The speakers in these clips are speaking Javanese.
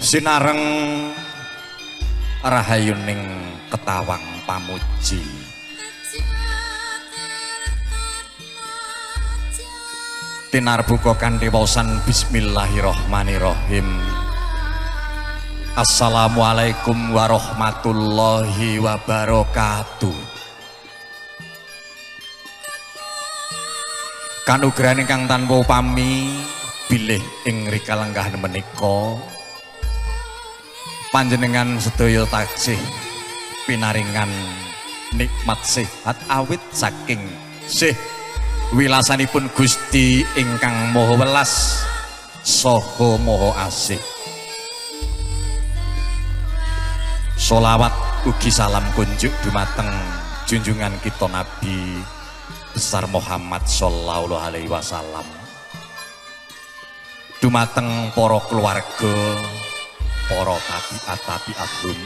Sinareng rahayuning ketawang pamuji tinarbuka kanthi waosan bismillahirrahmanirrahim. Assalamualaikum warahmatullahi wabarakatuh. Kanugrahan ingkang tanpa upami bilih ing rikalenggah menika panjenengan sedaya taksih pinaringan nikmat sehat awit saking wilasanipun Gusti ingkang Maha Welas saha Maha Asih. Sholawat ugi salam kunjuk dumateng junjungan kita Nabi besar Muhammad sallallahu alaihi wasallam, dumateng para keluarga, para tabiat-tabiatun,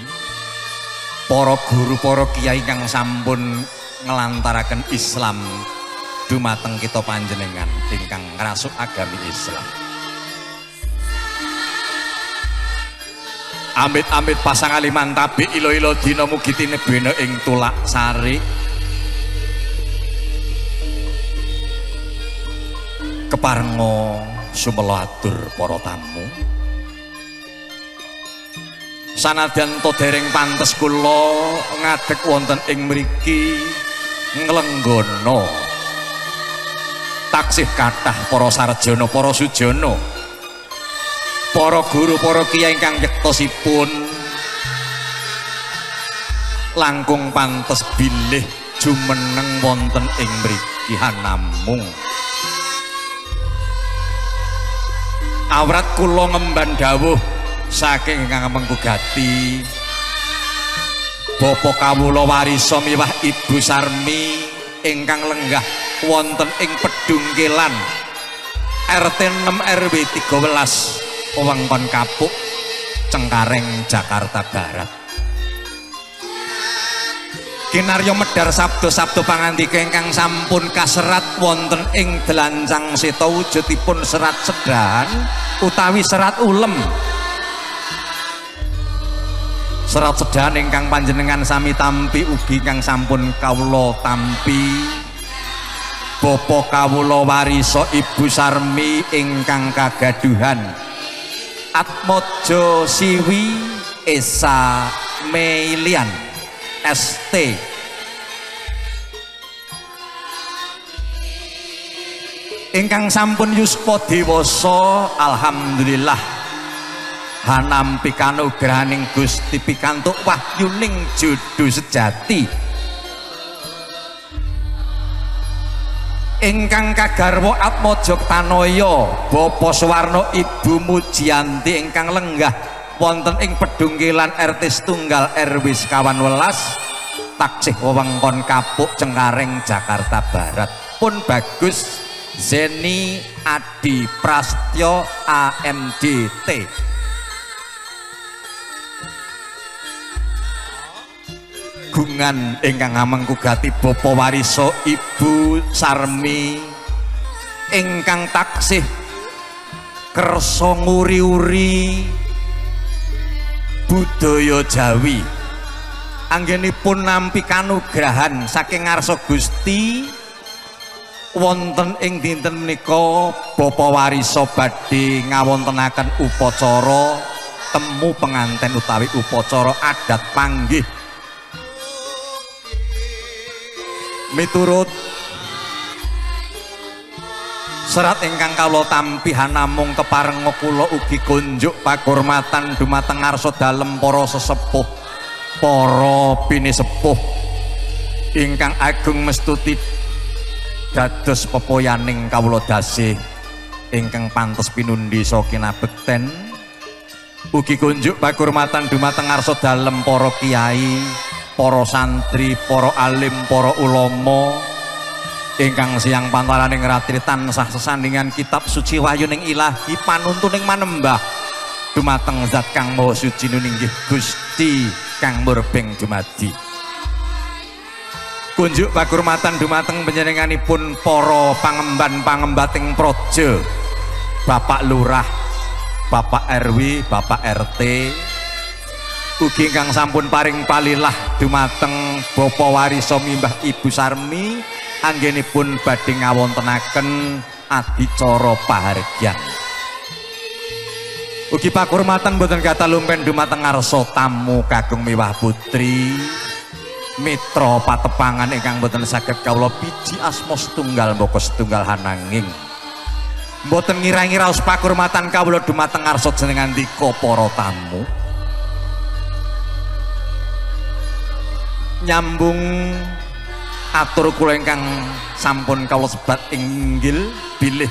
para guru, para kiai kang sampun ngelantaraken Islam dumateng kita panjenengan ingkang ngrasuk agami Islam. Amit-amit pasangali mantabi ilo-ilo dina mugi tinebena ing tulak sari keparenga sumela atur para tamu. Sanadyan to dereng pantes kula ngadeg wonten ing mriki nglenggana taksih kathah para sarjana, para sujana, para guru, para kiai ingkang yektosipun langkung pantes bilih jumeneng wonten ing mriki hanamung. Awrat kula ngemban dawuh saking ingkang menggugati Bapak kawula warisa miwah Ibu Sarmi ingkang lenggah wonten ing Pedungkelan RT 6 RW 13 wewengkon Kapuk Cengkareng Jakarta Barat. Kinarya medhar sabda-sabda pangandika ingkang sampun kaserat wonten ing delancang seta wujudipun serat sedahan utawi serat ulem. Serat sedahan ingkang panjenengan sami tampi ugi ingkang sampun kawula tampi Bapak kawula warisa Ibu Sarmi ingkang kagaduhan Atmojo Siwi Esa Meilian ST ingkang sampun yuspa dewasa, alhamdulillah hanampi kanugrahaning Gusti pikantuk wahyuning jodoh sejati ingkang kagarwa Atmojo Tanaya Bapak Suwarno Ibu Mujianti ingkang lenggah wonten ing Pedungkelan RT setunggal RW 11 taksih wewengkon Kapuk Cengkareng Jakarta Barat. Pun bagus Zeni Adi Prastyo AMDT gungan ingkang ngamengkugati Bapak warisa Ibu Sarmi ingkang taksih kersa nguri-uri budaya Jawi anggenipun nampi kanugrahan saking ngarsa Gusti wonten ing dinten menika Bapak warisa badhe ngawontenaken upacara temu penganten utawi upacara adat panggih miturut serat ingkang kawula tampi hanamung keparenga kula ugi kunjuk pakurmatan dumateng ngarsa dalem para sesepuh, para pinisepuh ingkang agung mestuti dados pepoyaning kawula dasih ingkang pantes pinundi saha kinabekten. Ugi kunjuk pakurmatan dumateng ngarsa dalem para kiai, para santri, para alim, para ulama ingkang siang pantaraning ratri tansah sesandingan kitab suci wahyuning ilahi panuntuning manembah dumateng zat kang maha suci nuninggih Gusti kang murbeng dumadi. Kunjuk pakurmatan dumateng panjenenganipun para pangemban-pangembating praja, Bapak Lurah, Bapak RW, Bapak RT, ugi ingkang sampun paring palilah dumateng Bapa Warisa Mimbah Ibu Sarmi anggenipun badhe ngawontenaken adicara pahargyan. Ugi pakurmatan boten kathah lumpen dumateng ngarsa tamu kakung miwah putri mitra patepangan ingkang boten saged kawula biji asma setunggal mbaka setunggal hananging mboten ngira-ngira raos pakurmatan kawula dumateng ngarsa jenengan ndika para tamu. Nyambung atur kula ingkang sampun kawula sebat inggil bilih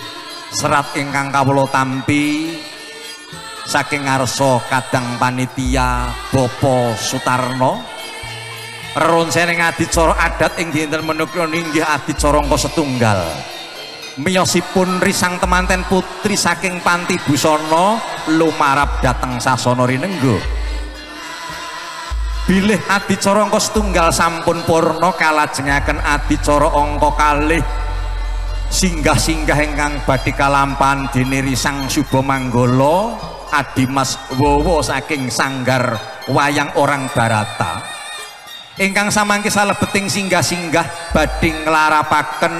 serat ingkang kawula tampi saking ngarsa kadang panitia Bapak Sutarno reronsening adicara adat ing dinten menika inggih adicara angka setunggal. Miyosipun risang temanten putri saking Panti Busana lumarap dhateng sasana rinengga. Bilih adicara angka setunggal sampun purna kalajengaken adicara angka kalih singgah-singgah ingkang badhe kalampahan dene Risang Subamanggala Adimas Wowo saking Sanggar Wayang Orang Barata. Ingkang samangke salebeting singgah-singgah badhe nglarapaken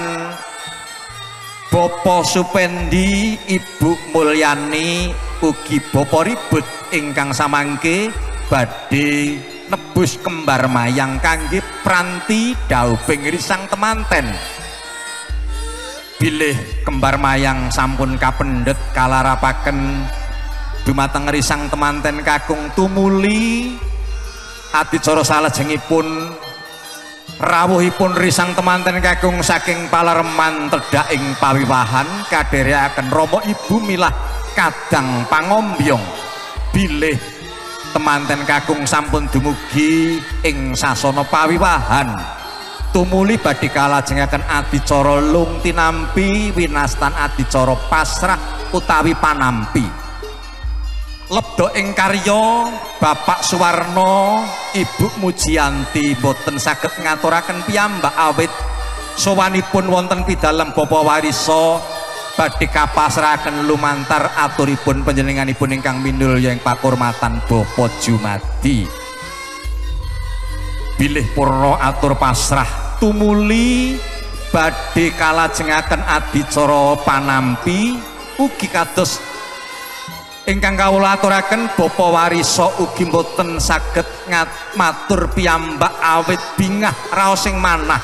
Bapak Supendi, Ibu Mulyani ugi Bapak Ribut ingkang samangke badhe nebus kembar mayang kangge pranti daubing risang temanten. Bilih kembar mayang sampun kapendhet kalarapaken dumateng risang temanten kakung tumuli adicara salajengipun rawuhipun risang temanten kakung saking Palereman tedhak ing pawiwahan kadherekaken Rama Ibu milah kadang pangombyong. Bilih temanten kakung sampun dumugi ing sasana pawiwahan tumuli badhe kalajengaken adicara lung tinampi winastan adicara pasrah utawi panampi. Lebda ing karya Bapak Suwarno, Ibu Mujianti boten saged ngaturaken piyambak awit sowanipun wonten pidalem Bapa Warisa badhe kapasrahaken lumantar aturipun panjenenganipun ingkang minulya ing pakurmatan Bapa Jumadi. Bilih purna atur pasrah tumuli badhe kalajengaken adicara panampi ugi kados ingkang kawula aturaken Bapa Warisa ugi mboten saged matur piyambak awit bingah raos ing manah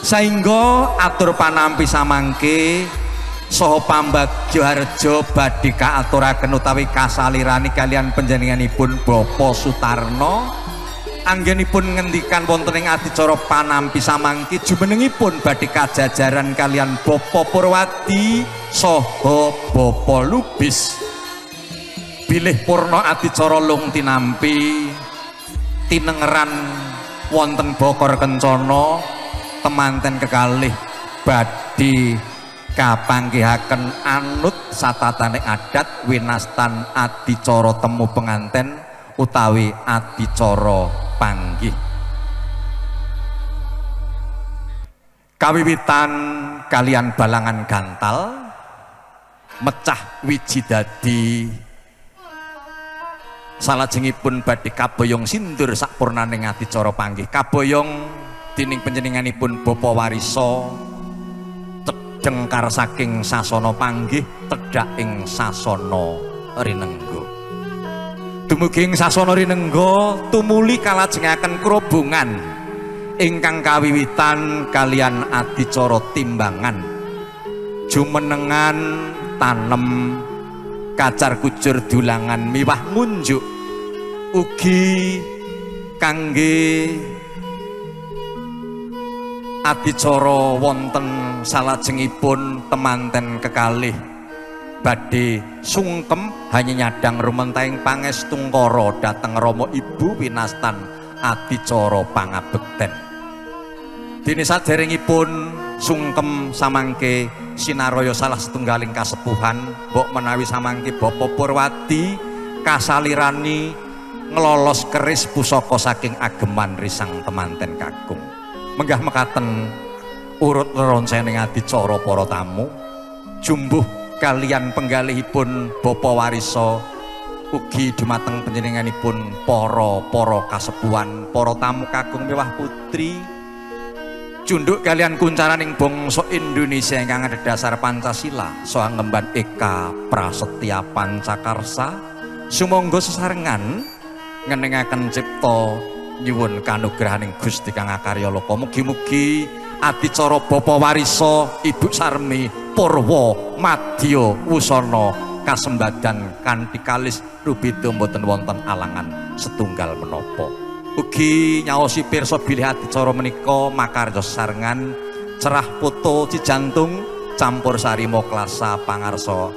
saengga atur panampi samangke saha pambagya harja badhe kaaturaken utawi kasalirani kalian panjenenganipun Bapak Sutarno anggenipun ngendikan wonten ing adicara panampi samangke jumenengipun badhe kajajaran kalian Bapak Purwadi saha Bapak Lubis. Bilih purna adicara lung tinampi tinengeran wonten Bokor Kencana temanten kekalih badhe kapanggihaken anut satatane adat winastan adicara temu penganten utawi adicara panggih. Kawiwitan kalian balangan gantal mecah wiji dadi salajengipun badhe kaboyong sindur sakpurnaning adicara panggih. Kaboyong dening panjenenganipun Bapa Warisa cedheng saking sasana panggih tedhak ing sasana rinengga. Dumugi ing sasana rinengga tumuli kalajengaken krobongan ingkang kawiwitan kalian adicara timbangan jumenengan tanem kacar kucur dulangan miwah ngunjuk ugi kangge adicara wonten salajengipun temanten kekalih badhe sungkem hanya nyadang rumentahing pangestungkara dhateng Rama Ibu winastan adicara pangabekten. Dene saderengipun sungkem samangke sinaraya salah setunggaling kasepuhan mbok menawi samangke Bapak Purwadi kasalirani ngelolos keris pusaka saking ageman risang temanten kakung. Menggah mekaten urut reronsening adicara para tamu jumbuh kalian penggalihipun bapa warisa ugi dumateng panjenenganipun para kasepuhan, para tamu kakung miwah putri cunduk kalian kuncaraning bangsa Indonesia ingkang adhedhasar Pancasila saha ngemban Eka Prasetya Pancakarsa sumangga sesarengan ngenengaken cipta nyuwun kanugrahaning Gusti Kang Akarya Loka. Mugi-mugi adicara bapa warisa Ibu Sarmi Purwa Madya Wusana kasembadan kanthi kalis rubeda mboten wonten alangan setunggal menapa. Ugi nyaosi pirsa bilih adicara menika makarya sesarengan cerah foto cijantung campur sari moklasa pangarsa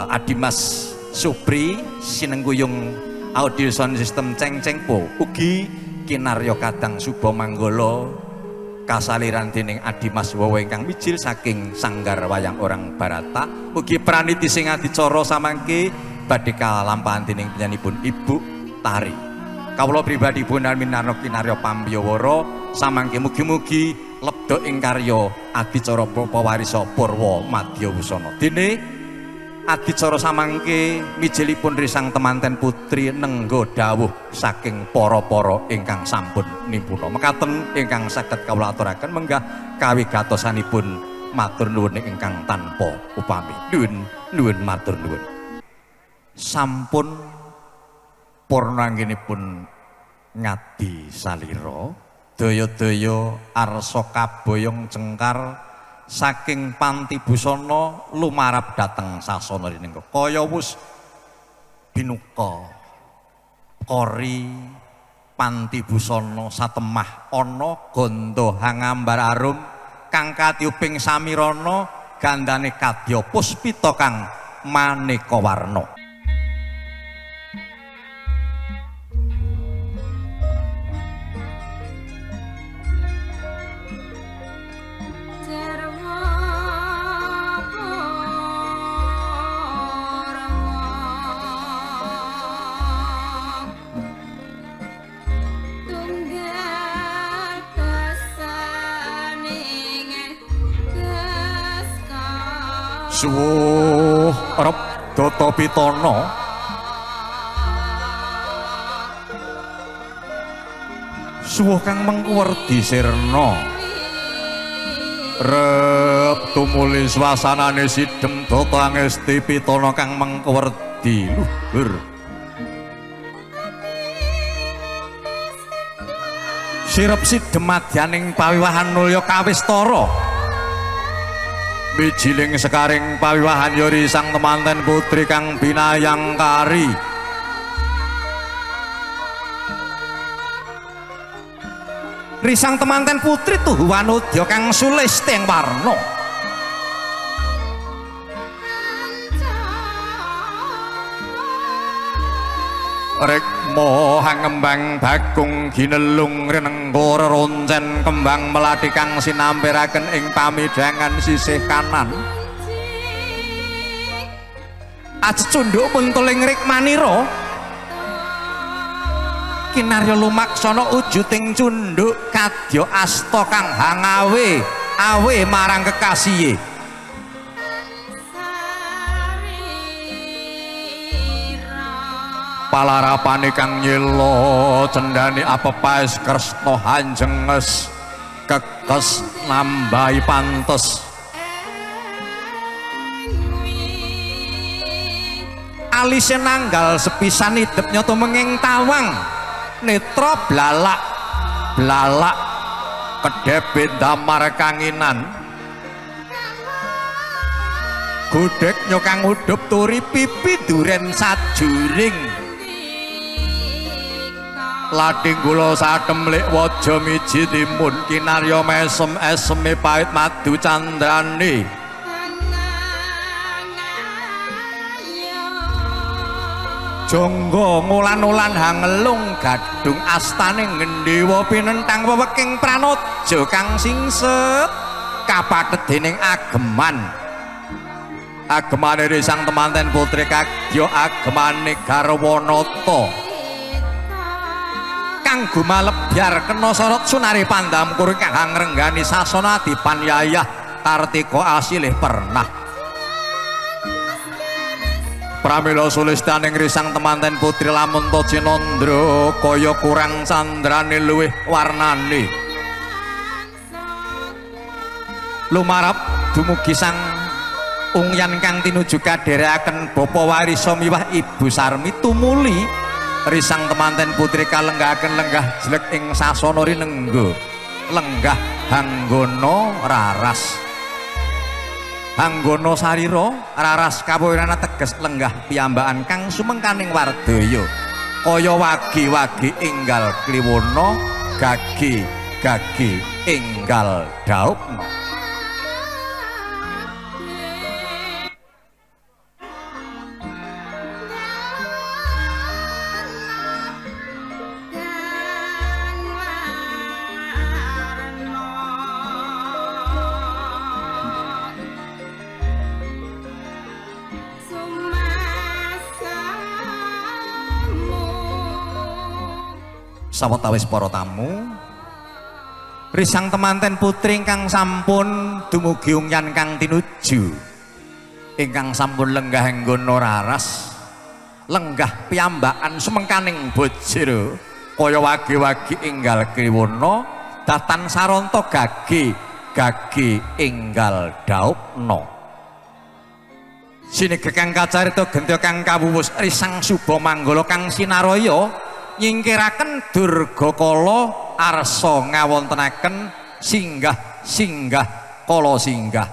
Adimas Supri sinengguyung audio sound system ceng-cengpo ugi kinarya kadang suba manggala kasaliran dening Adimas Wowo ingkang mijil saking Sanggar Wayang Orang Barata ugi praniti sing adicara samangke badhe kalampahan dening penyanipun Ibu Tari. Kawula pribadi pun minarno kinarya pambiyawara samangke mugi-mugi lebda ing karya adicara bapa warisa Purwa Madya Wusana. Dene adicara samangke mijilipun risang temanten putri nenggo dawuh saking para-para ingkang sampun nimpuna. Mekaten ingkang saged kawula aturaken menggah kawigatosanipun matur nuwun ingkang tanpa upami. Nuwun matur nuwun. Sampun purnanggenipun ngadi salira daya-daya arsa kaboyong cengkar saking panti busana lumarap dateng sasana rinengga kaya wus binuka kori panti busana satemah ana ganda hangambar arum kang katiuping samirana gandane kadya puspita kang maneka warna. Suwuh arep Data Pitana suwuh kang mengkuwerdi sirna rep tumuli swasanane sidhem Data Angesti Pitana kang mengkuwerdi luhur sirep sidhem madyaning pawiwahan nulya kawistara bijiling sekaring pawiwahan yori sang temanten putri kang binayang kari risang temanten putri tuhu wanudya kang sulisteng warna rek moha ngembang bakung ginelung renenggara roncen kembang melati kang sinampiraken ing pamidangan sisih kanan acecunduk muntuling rikmanira kinarya lumaksana wujuding cunduk kadya asta kang hangawe awe marang kekasihe palarapane kang nyela cendhane apepaes kresna hanjenges kekes nambahi pantes alise nanggal sepisan idep nyata menging tawang netra blalak blalak kedhep damar kanginan godhek nyokang udup turi pipi duren sajuring lading kula satemlik waja miji timun kinarya mesem eseme pait madu candrane jangga ngulan-ulan hangelung gadung astane ngendhewa pinentang weweking pranaja kang singset kapathet dening ageman agemane risang temanten putri kagya agemane Garwanata kang gumalep biar kena sorot sunari pandam kuring kang ngrenggani sasana dipanyayah Kartika asilih pernah pramila sulistaning risang temanten putri lamun to cinandra kaya kurang candrane luwih warnane lumarap dumugi sang ungyan kang tinuju kadherekaken bapa warisa miwah ibu sarmi tumuli risang temanten putri kalenggahaken lenggah jelek ing sasana rinengga lenggah hanggono raras hanggono sarira raras kawirana teges lenggah piyambakan kang sumengkaning wardaya kaya wagi-wagi enggal kliwona gagi-gagi enggal dhaupna sawetawis para tamu risang temanten putri ingkang sampun dumugi ungyan kang tinuju ingkang sampun lenggah enggono raras lenggah piyambakan sumengkaning bojro kaya wagi-wagi enggal kriwana datan saranta gagi enggal dhaupna sinegek kang kacarita gentya kang kawuwus risang suba manggala kang sinaraya nyingkiraken Durgakala arsa ngawontenaken singgah kala singgah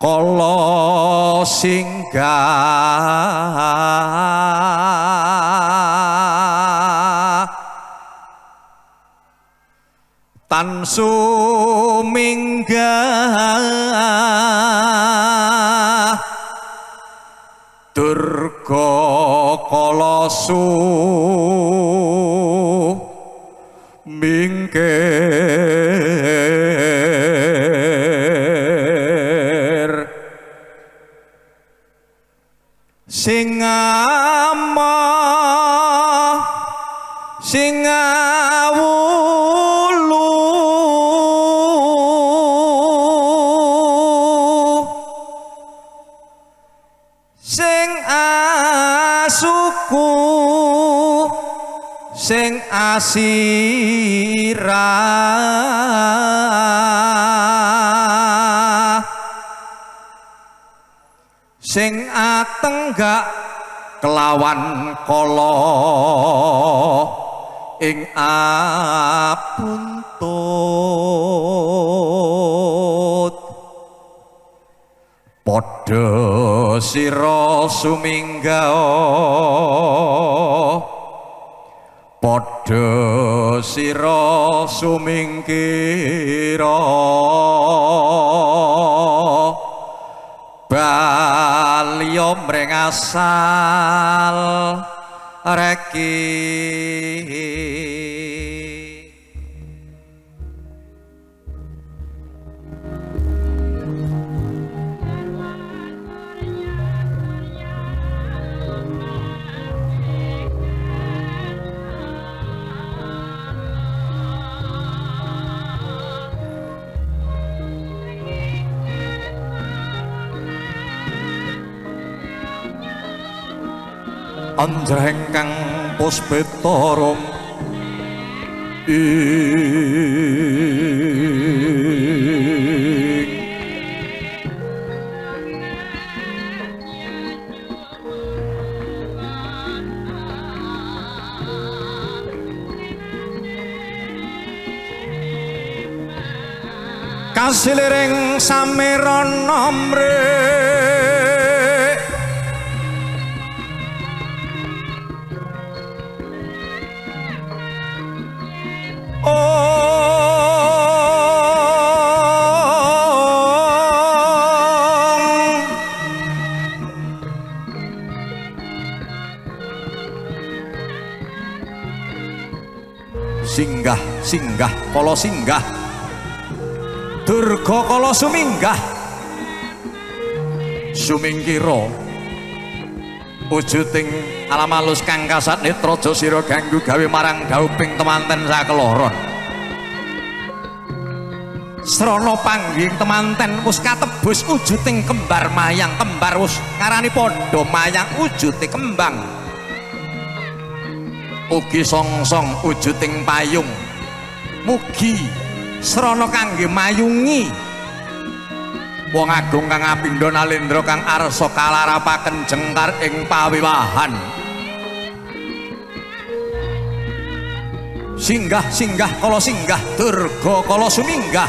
kala singgah tan suminggah Durgakala sumingkir sing sing asirah sing atenggak kelawan kala ing abuntut padha sira suminggah padha sira sumingkira balya mring asal reki anjreng kang puspetarum kasilering samirana mrih singgah kala singgah Durgakala suminggah sumingkira wujuding alam alus kang kasat netraja sira ganggu gawe marang dhauping temanten sakloron Srana panggih temanten wis katebus wujuding kembar mayang, kembar wis ngarani padha mayang wujude kembang. Ugi songsong wujuding payung. Mugi srana kangge mayungi wong agung kang apindha nalendra kang arsa kalarapaken jengkar ing pawiwahan. Singgah singgah kala singgah durga kala suminggah.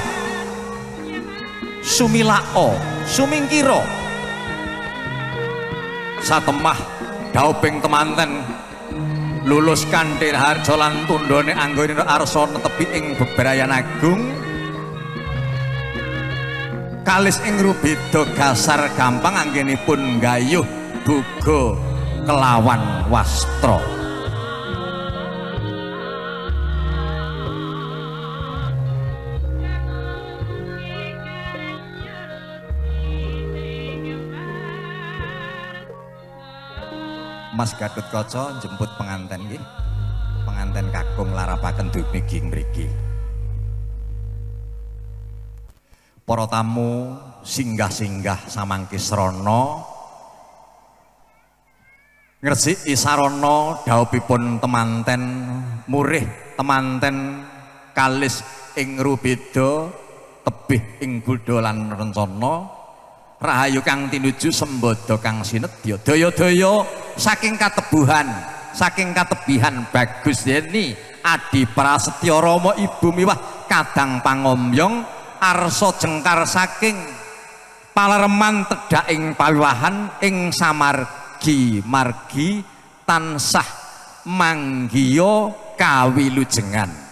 Sumilao sumingkira satemah dauping temanten lulus kanthi harja lan tundhane anggone arsa netepi ing bebrayan agung kalis ing rubeda gasar gampang anggenipun gayuh buga kelawan wastra. Mas Gatotkaca jemput penganten nggih. Penganten kakung larapaken dumugi mriki. Para tamu singgah-singgah samangke srana ngresiki sarana dhawuhipun temanten murih temanten kalis ing rubeda tebih ing buddha lan rencana. Rahayu kang tinuju sembada kang sinedya daya-daya saking katebuhan saking katebihan bagus yeni Adi Prasetya Rama Ibu Miwah kadang pangomyong arsa jengkar saking palereman tedhak ing pawiwahan ing samargi margi tansah manggiya kawilujengan.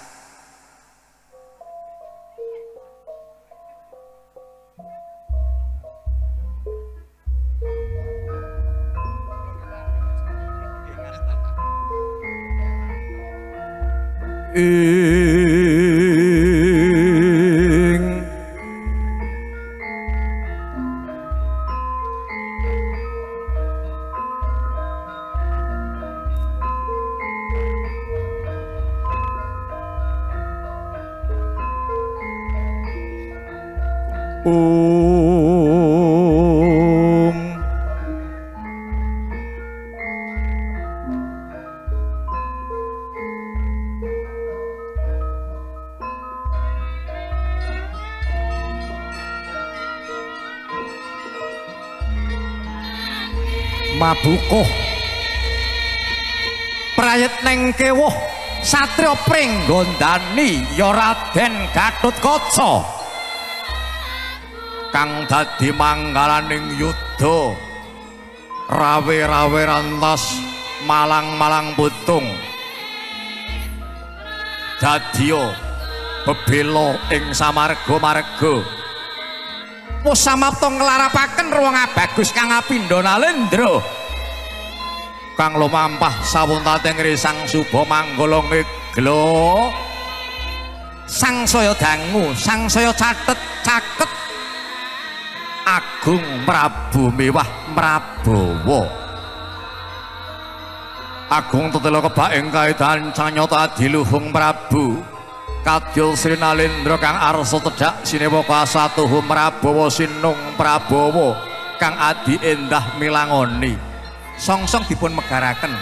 Mabukuh prayet neng kewuh satriya pringgondani ya Raden Gatotkaca kang dadi manggalaning yudha rawe-rawe rantas malang-malang putung dadya bebela ing samarga-marga wis samapta nglarapaken ruang abagus kang apindha nalendra kang lumampah sawuntating risang suba manggala ngegla sangsaya dangu sangsaya catet caket Agung Prabu Miwah Prabowo Agung tetela kebak ing kaedahan canyata diluhung Prabu Kadya Sri Nalendra kang arsa tedhak sinewa kasatuhum Prabowo Sinung Prabowo kang adi endah milangoni songsong dipun megaraken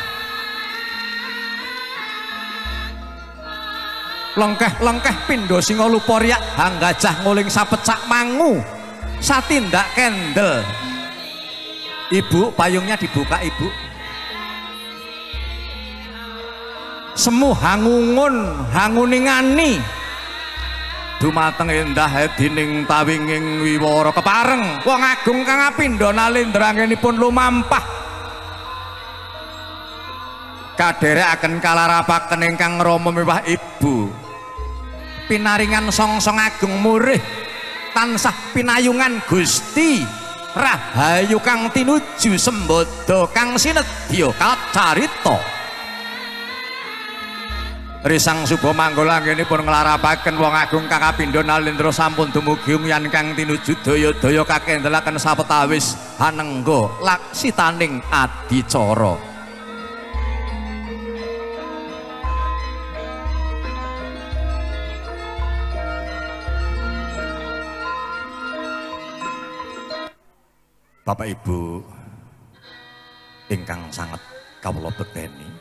lengkeh-lengkeh pindha singa lupa riyak hanggajah nguling sapecak mangu satindak kendel. Ibu payungnya dibuka ibu. Semu hangungun hanguningani dumateng endah edining tawinging wiwara kepareng wong agung kang apindha nalendra anggenipun lumampah kadherekaken kalarapaken ingkang rama miwah ibu pinaringan songsong agung murih tansah pinayungan Gusti rahayu kang tinuju sembada kang sinedya kacarita risang suba manggala anggenipun nglarapaken wong agung kang kapindha nalendra sampun dumugi umyan kang tinuju daya-daya kakendelaken sapetawis hanengga laksitaning adicara. Bapak Ibu ingkang sanget kawula bedeni,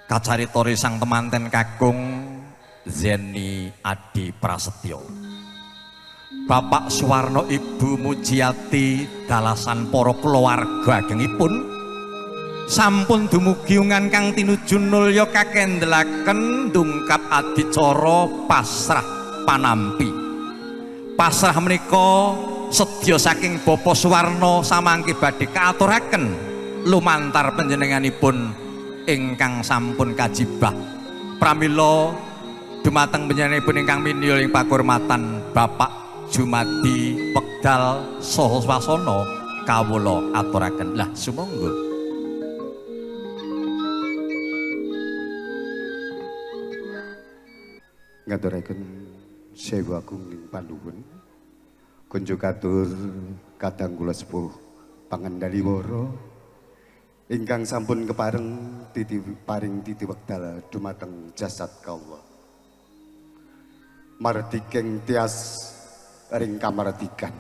kacarita sang temanten kakung Zeni Adi Prasetyo, Bapak Suwarno, Ibu Mujiati, dalasan para keluarga agengipun sampun dumugi ungan kang tinuju nulya kakendelaken ndungkap adicara pasrah panampi. Pasrah menika sedya saking Bapak Suwarno samangke badhe kaaturaken lumantar panjenenganipun ingkang sampun kajibah pramila dumateng panjenenganipun ingkang minulya ing pakurmatan Bapak Jumadi Wekdal saha swasana kawula aturaken. Lah sumangga. Ngaturaken sewu agung ing panuwun kunjuk katur kadang kula sepuh pangendali wara ingkang sampun kepareng paring titi wekdal dumateng jasad kawula mardiking tias ring kamardikan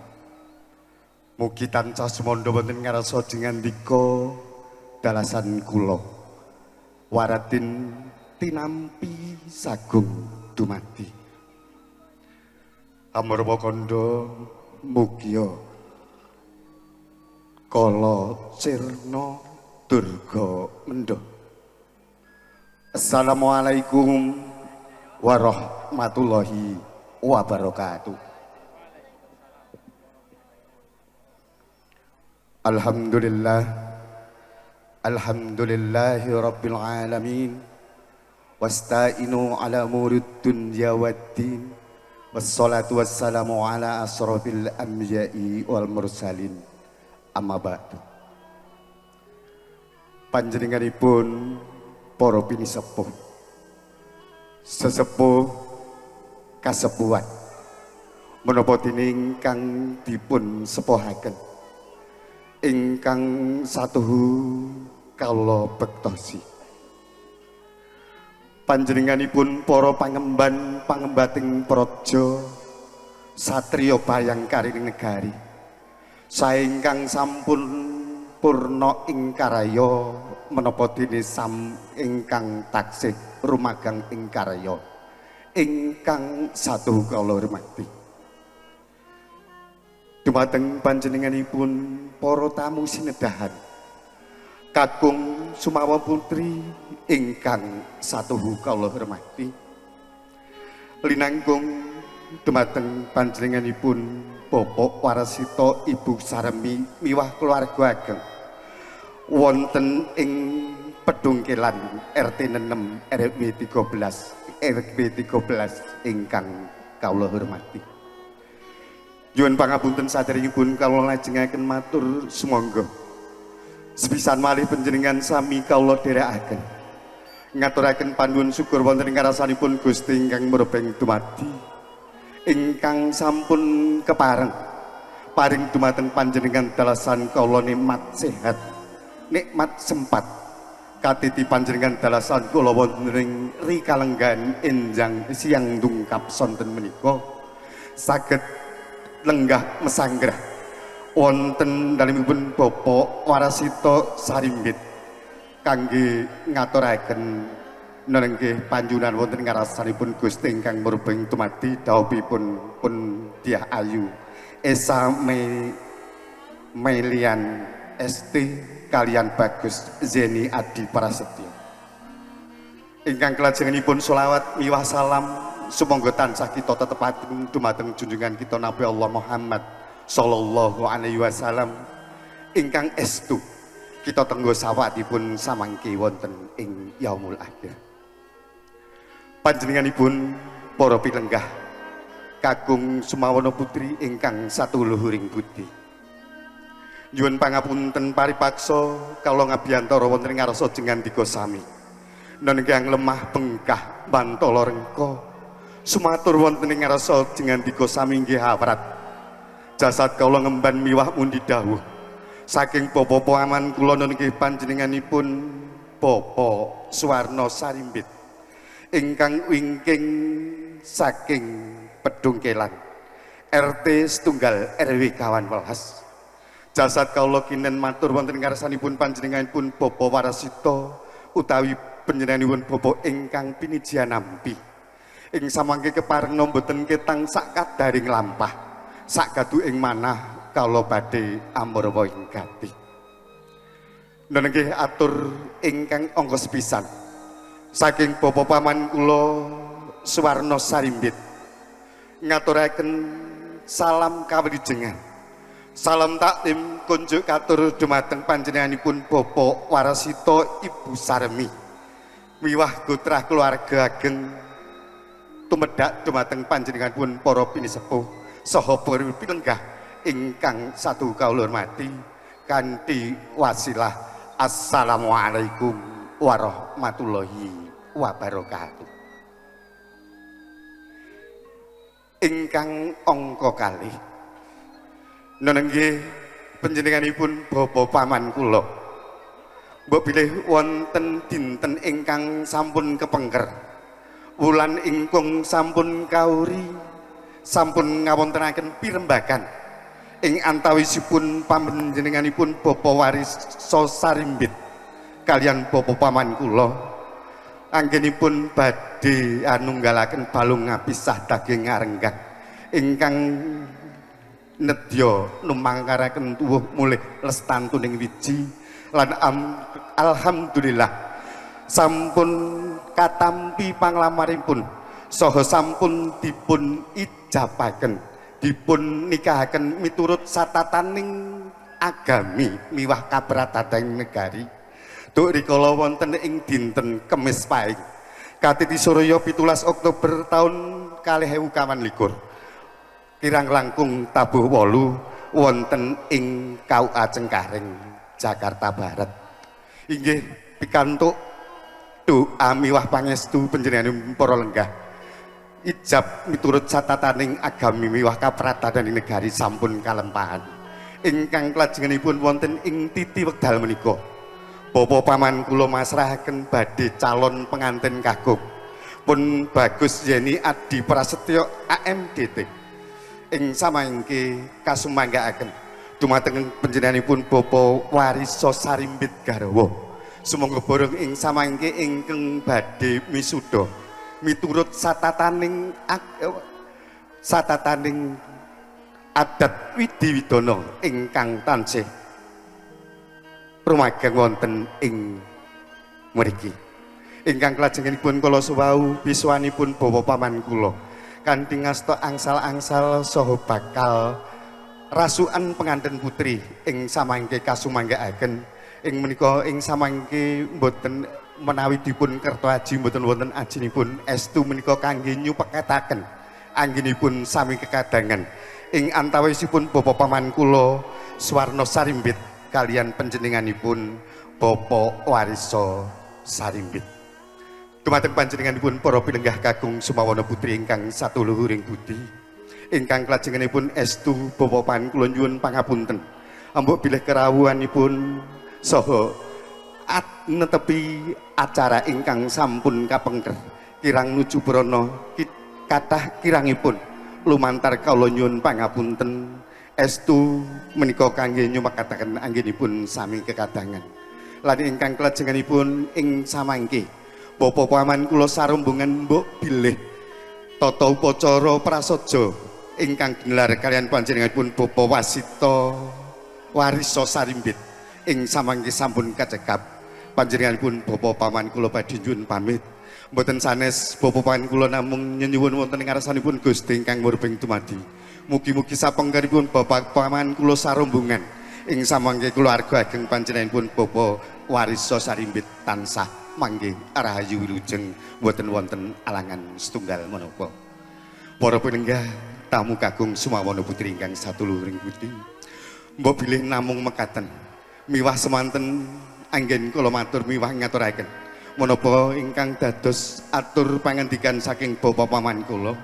mugi tansah sumandha wonten ngarsa jengandika dalasan kula waratin tinampi sagung dumadi amarga kandha mugia kala sirna durga mendha. Assalamualaikum warahmatullahi wabarakatuh. Alhamdulillahi rabbil alamin wasta'inu ala murid dunya waddin wassalatu wassalamu ala asrafil anbiya'i wal mursalin amma ba'du. Panjenenganipun para pinisepuh sesepuh kasepuhan menapa dene ingkang dipun sepuhaken ingkang satuhu kala bektosi panjenenganipun para pangembating praja satriya bayangkari negari saengkang sampun purna ing karya menapa dene ingkang taksih rumagang ing karya ingkang satuhu kala hormati dumateng panjenenganipun para tamu sinedahan kakung Sumawa Putri ingkang satuhu kala hormati linangkung dumateng panjenenganipun Bapak Warasita Ibu Saremi miwah keluarga ageng wonten ing Pedungkelan RT 6 RW 13 ingkang kawula hormati. Nyuwun pangapunten saderengipun kawula lajengaken matur sumangga sepisan malih panjenengan sami kawula dherekaken ngaturaken panuwun syukur wonten ing ngarsanipun Gusti ingkang murebeng dumadi ingkang sampun kepareng paring dumateng panjenengan dalasan kawula nikmat sehat nikmat sempat katiti panjenengan dalasan kula wonten ing rikalenggan enjang siang dungkap sonten menika saged lenggah mesanggrah wonten dalemipun Bapak Warasita Sarimbit kangge ngaturaken nenggih panjunan wonten ngarasanipun Gusti ingkang murbeng dumadi dawuhipun pun Dyah Ayu Esa Melian ST kalian Bagus Zeni Adi Prasetyo ingkang kelajenganipun sholawat miwah salam sumangga tansah kita tetepaken dumateng junjungan kita Nabi Allah Muhammad sallallahu alaihi wasallam ingkang estu kita tenggo sawatipun samangke wonten ing yaumul akhir. Panjenenganipun para pilenggah kakung Sumawana Putri ingkang satuluhuring budi nyuwun pangapunten paripaksa kala ngabiyantara wonten ing ngarsa jengandika sami nenggih lemah bengkah bantala rengka sumatur wonten ing ngarsa jengandika sami nggih awrat jasad kawula ngemban miwah mundi dawuh saking bapa aman kula nggih panjenenganipun Bapak Suwarno Sarimbit ingkang wingking saking Pedungkelan RT setunggal RW 12 Jasad kawula kinen matur wonten ngarsanipun panjenenganipun Bapa Warasita utawi panjenenganipun Bapa ingkang pinijian nampi. Ing samangke keparengna boten ketang sak kadaring lampah. Sak gadu ing manah kawula badhe amurwa ing gati. Nggih atur ingkang angka sepisan. Saking Bapa paman kula Suwarna Sarimbit ngaturaken salam kawilujengan. Salam taklim kunjuk katur dumateng panjenenganipun Bapa Warasita Ibu Sarmi. Miwah putra keluarga ageng tumedak dumateng panjenenganipun para pinisepuh saha para pilenggah ingkang satu kawula hormati kanthi wasilah assalamualaikum warahmatullahi wabarakatuh. Ingkang angka kalih nggih panjenenganipun Bapa paman kula mbok bilih wonten dinten ingkang sampun kepengker wulan ingkung sampun kauri sampun ngawontenaken pirembagan ing antawisipun panjenenganipun Bapa Warisa Sarimbit kalian Bapa paman kula anggenipun badhe anunggalaken balung ngapisah daging ngarenggang ingkang nedya numangkaraken tuwuh mulih lestantuning wiji lan alhamdulillah sampun katampi panglamaripun saha sampun dipun ijabaken dipun nikahaken miturut satataning agami miwah kabratadaning negari. Duk rikala wonten ing dinten Kemis Pahing Katiti Surya 17 Oktober tahun 2021 kirang langkung tabuh 8 wonten ing KUA Cengkareng Jakarta Barat. Inggih pikantuk doa miwah pangestu panjenenganipun para lenggah ijab miturut catataning agami miwah kapratadaning negari sampun kalempahan. Ingkang klajenganipun wonten ing titi wekdal menika Bapa paman kula masrahaken badhe calon pengantin kagum pun Bagus Yeni Adi Prasetyo AMDT ing samangke kasumanggaaken dumateng panjenenganipun Bapa Warisa Sarimbit Garwa. Sumangga bareng ing samangke ingkang badhe misuda miturut satataning adat widiwidana ingkang tansih rumagang wonten ing mriki. Ingkang klajenganipun kula suwau biswanipun Bapa paman kula kanthi ngasta angsal-angsal saha bakal rasukan pengantin putri ing samangke kasumanggaaken ing menika ing samangke mboten menawi dipun kerta aji mboten wonten ajinipun estu menika kangge nyupeketaken anggenipun sami kekadangan ing antawisipun Bapa paman kula Suwarna Sarimbit kalian panjenenganipun Bapa Warisa Sarimbit. Dumateng panjenenganipun para pilenggah kakung sumawana putri ingkang satuluhuring budi ingkang klajenganipun estu Bapa paman kula nyuwun pangapunten ambuk bilih kerawuhanipun saha netepi acara ingkang sampun kapengker kirang nuju brana kathah kirangipun lumantar kawula nyuwun pangapunten estu menika kangge nyumakataken anggenipun sami kekadangan. Lan ingkang klajenganipun ing samangke Bapa paman kula sarombongan mbok bilih tata upacara prasaja ingkang gelar kalian panjenenganipun Bapa Warisa Sarimbit ing samangke sampun kacekap panjenenganipun Bapa paman kula badhe nyuwun pamit mboten sanes Bapa paman kula namung nyuwun wonten ing ngarsanipun Gusti ingkang murbeng dumadi. Mugi-mugi sapenggaripun Bapak paman kula sarombongan ing samangke keluarga ageng panjenenganipun Bapa Warisa Sarimbit tansah mangke rahayu wilujeng boten wonten alangan setunggal menapa. Para panenggah tamu kakung sumawana putri ingkang satuluhuring budi mbok bilih namung mekaten miwah semanten anggen kula matur miwah ngaturaken menapa ingkang dados atur pangandikan saking Bapa paman kula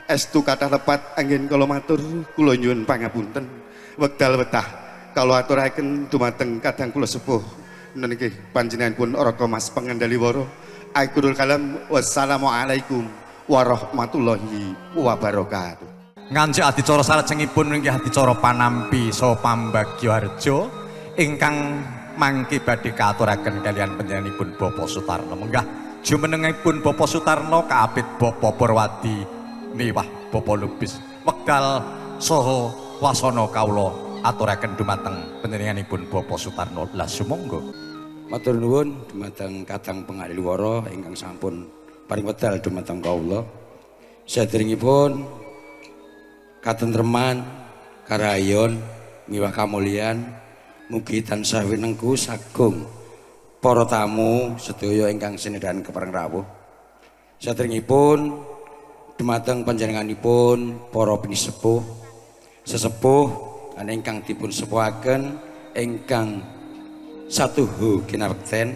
estu kathah lepat anggen kula matur kula nyuwun pangapunten wekdal wetah kula aturaken dumateng kadang kula sepuh niki panjenenganipun Raka Mas Pengendaliwara akhirul kalam wassalamualaikum warahmatullahi wabarakatuh. nganjik adicara salajengipun inggih adicara panampi saha pambagya harja ingkang mangke badhe kaaturaken kaliyan panjenenganipun Bapak Sutarno. Menggah jumenengipun Bapak Sutarno kaapit Bapak Purwadi miwah Bapak Lubis wekdal saha wasana kawula aturaken dumateng panjenenganipun Bapak Sutarno. Lah sumangga. Matur nuwun dumateng Kadang Pangaliwara ingkang sampun paring wedal dumateng kawula. Saderengipun katentreman, karayon, miwah kamulyan mugi tansah winengku sagung para tamu sedaya ingkang sinedahan kepareng rawuh. Saderengipun dumateng panjenenganipun para pinisepuh, sesepuh ingkang dipun sepuhaken ingkang satuhu kinabekten,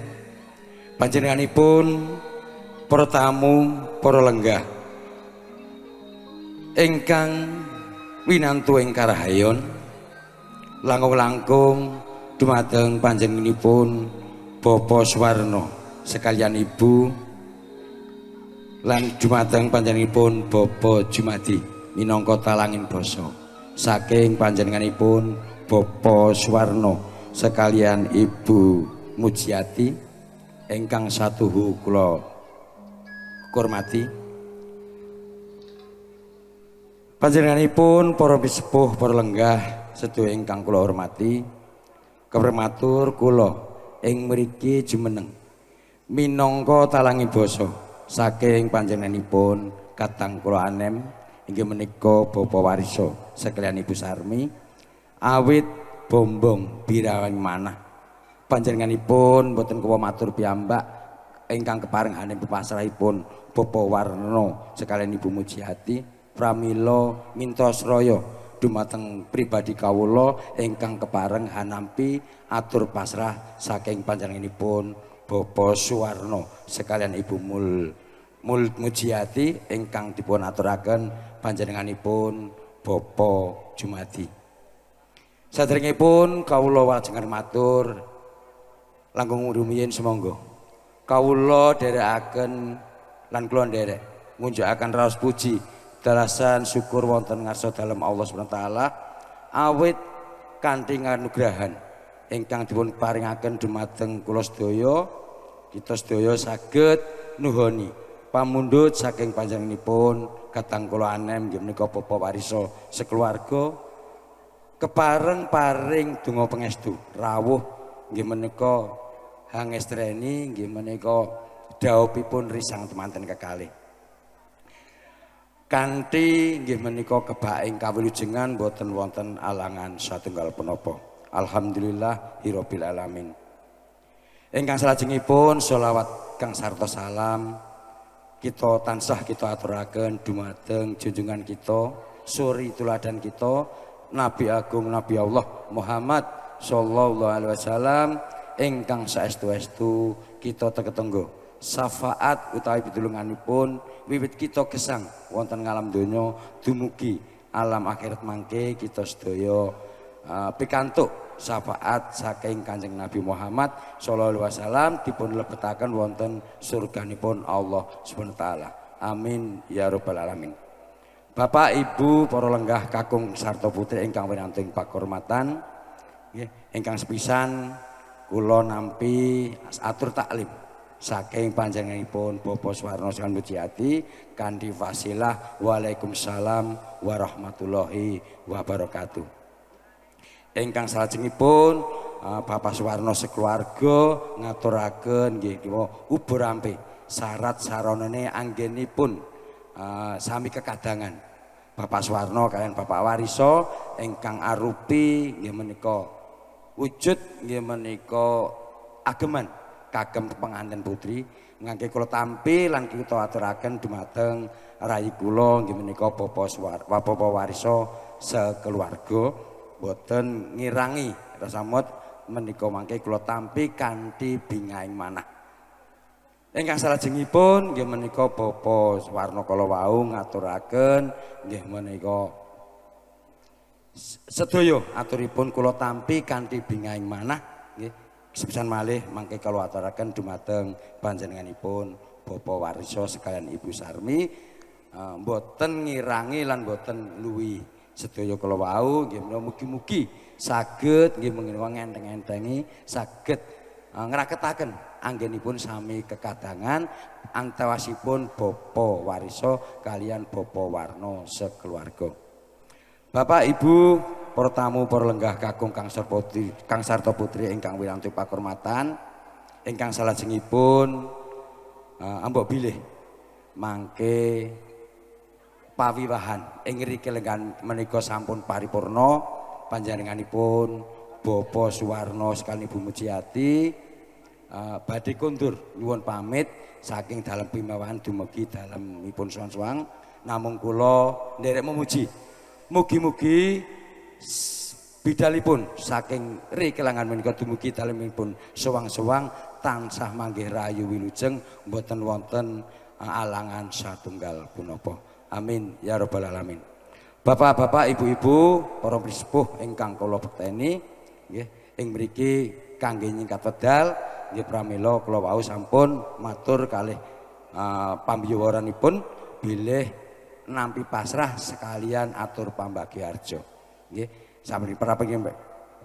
panjenenganipun para tamu, para lenggah ingkang winantu ing karahayon langkung-langkung dumateng panjenenganipun Bapak Suwarno sekalian Ibu lan dumateng panjenenganipun Bapak Jumadi minangka talangin basa saking panjenenganipun Bapak Suwarno sekalian Ibu Mujiati ingkang satuhu kula hormati. Panjenenganipun para pisepuh, para lenggah sedaya ingkang kula hormati, keprematur kula ing mriki jumeneng minangka talangi basa saking panjenenganipun Kadang kula anem inggih menika Bapak Warisa sekalian Ibu Sarmi awit bombong birawan manah panjenenganipun boten kula matur piyambak ingkang kepareng hanim pepasrahipun Bapak Warno sekalian Ibu Mujiati pramila mintasraya dumateng pribadi kawula ingkang kepareng hanampi atur pasrah saking panjenenganipun Bapak Suwarno sekalian Ibu Mujiati ingkang dipun aturaken panjenenganipun Bapak Jumadi. Saderengipun kawula lajengan matur langkung rumiyin semonggo kawula dherekaken lan kula nderek ngunjukaken raos puji dalasan syukur wonten ngarsa dalem Allah Subhanahu wa taala awit kanthi nganugrahan ingkang dipun paringaken dumateng kula sedaya kita sedaya saged nuhoni pamundhut saking panjenenganipun Kadang kula anem nggih menika Bapak Warisa sekeluarga kepareng paring donga pangestu rawuh nggih menika hangestreni nggih menika dhawuhipun risang temanten kekalih kanthi nggih menika kebaing kawilujengan boten wonten alangan satunggal punapa. Alhamdulillah hirabbil alamin. Ingkang salajengipun sholawat kang sarta salam kita tansah kita aturaken dumateng junjungan kita, suri tuladan kita, Nabi Agung Nabi Allah Muhammad sallallahu alaihi wasallam ingkang saestu-estu kita teketenggo syafaat utawi pitulunganipun wiwit kita gesang wonten ngalam donya dumugi alam akhirat mangke kita sedaya pikantuk syafaat saking Kanjeng Nabi Muhammad sallallahu alaihi wasallam dipun lebetaken wonten surganipun Allah Subhanahu wa taala. Amin ya rabbal alamin. Bapak Ibu para lenggah kakung sarta putri ingkang winanting pakurmatan nggih ingkang sepisan kula nampi atur taklim saking panjenenganipun Bapak Suwarno sekalian Mujiati kanthi fasilah Waalaikumsalam warahmatullahi wabarakatuh. Ingkang salajengipun Bapak Suwarno sekeluarga ngaturaken nggih ubur ampe syarat saranane anggenipun sami kekadangan Bapak Suwarno kaliyan Bapak Warisa ingkang arupi nggih menika wujud nggih menika ageman kagem pengantin putri ngangge kula tampi lan kita aturaken dumateng rayi kula nggih menika Bapak Warisa sekeluarga boten ngirangi rasamut menika mangke kula tampi kanthi bingahing manah. Ingkang salajengipun nggih menika Bapak Suwarno kala wau ngaturaken nggih menika sedaya aturipun kula tampi kanthi bingahing manah nggih. Sepisan malih mangke kula aturaken dumateng panjenenganipun Bapak Warisa sekalian Ibu Sarmi mboten ngirangi lan mboten luwi sedaya kala wau nggih mugi-mugi saged nggih ngenteng-entengi saged ngraketaken anggenipun sami kekadangan antawasipun Bapa Warisa kalian Bapa Warna sekeluarga. Bapak Ibu para tamu para lenggah kakung Kang Sarta Putri ingkang wilantu pakurmatan ingkang salajengipun ambok bilih mangke pawiwahan ing ngriki lenggan menika sampun paripurna panjenenganipun Bapa Suwarno sekali Ibu Mujiati badhe kondur nyuwun pamit saking dalem pimawahan dumugi dalemipun suwang-suwang namung kula nderek memuji mugi-mugi bidalipun saking rikelangan menika dumugi dalemipun suwang-suwang tansah manggih rayu wilujeng mboten wonten alangan satunggal punapa. Amin ya rabbal alamin. Bapak-bapak, ibu-ibu, para sepuh ingkang kula bekteni nggih ing mriki kangge nyingkat wedal nggih pramila kula wau sampun matur kalih pambiyoranipun bilih nampi pasrah sekalian atur pambagiarjo nggih sampun praping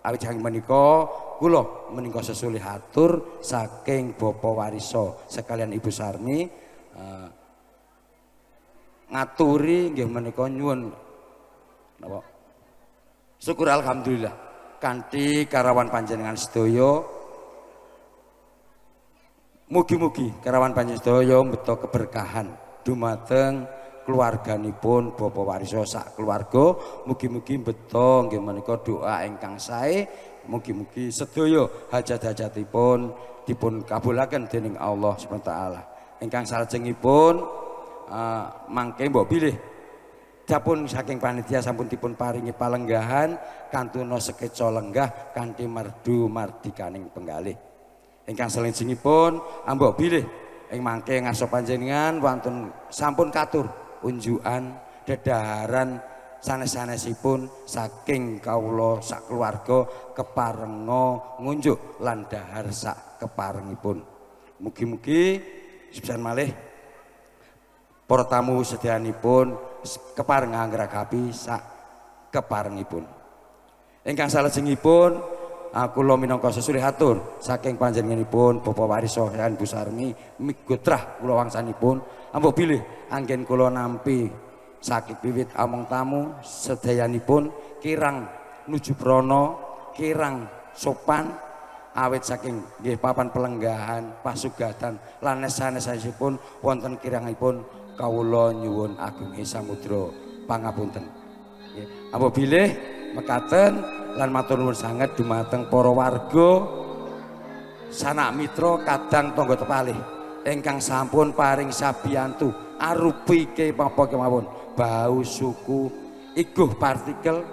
awit saking menika kula menika sesulih atur saking Bapa Warisa sekalian Ibu Sarmi ngaturi nggih menika nyuwun napa syukur alhamdulillah kanthi karawan panjenengan sedaya mugi-mugi karawan panjenengan sedaya mbeta keberkahan dumateng keluarganipun Bapa Warisa sak keluarga mugi-mugi mbeta nggih menika doa ingkang sae mugi-mugi sedaya hajat-hajatipun dipun kabulaken dening Allah Subhanahu wa taala ingkang salajengipun mangke mbok bilih dapun saking panitia sampun dipun paringi palenggahan kantuna sekeca lenggah kanthi merdu mardikaning penggalih ingkang salajengipun mbok bilih ing mangke ngarsa panjenengan wonten sampun katur unjukan dedaharan sanes-sanesipun saking kawula sak keluarga keparenga ngunjuk lan dahar sak keparengipun mugi-mugi sepisan malih para tamu sedyanipun kepareng anggragapi sak keparengipun. Ingkang salajengipun kula minangka sesulih atur saking panjenenganipun Bapa Warisa lan Bu Sarmi migotrah kula wangsanipun ampun bilih anggen kula nampi saking wiwit among tamu sedayanipun kirang nuju prana kirang sopan awit saking nggih papan pelenggahan pasugatan lan sanesipun wonten kirangipun kawula nyuwun agung samudra pangapunten nggih ampun bilih mekaten lan matur nuwun sanget dumateng para warga sanak mitra kadang tangga tepalih ingkang sampun paring sabiyantu arupi kepapa kemawon bau suku iguh partikel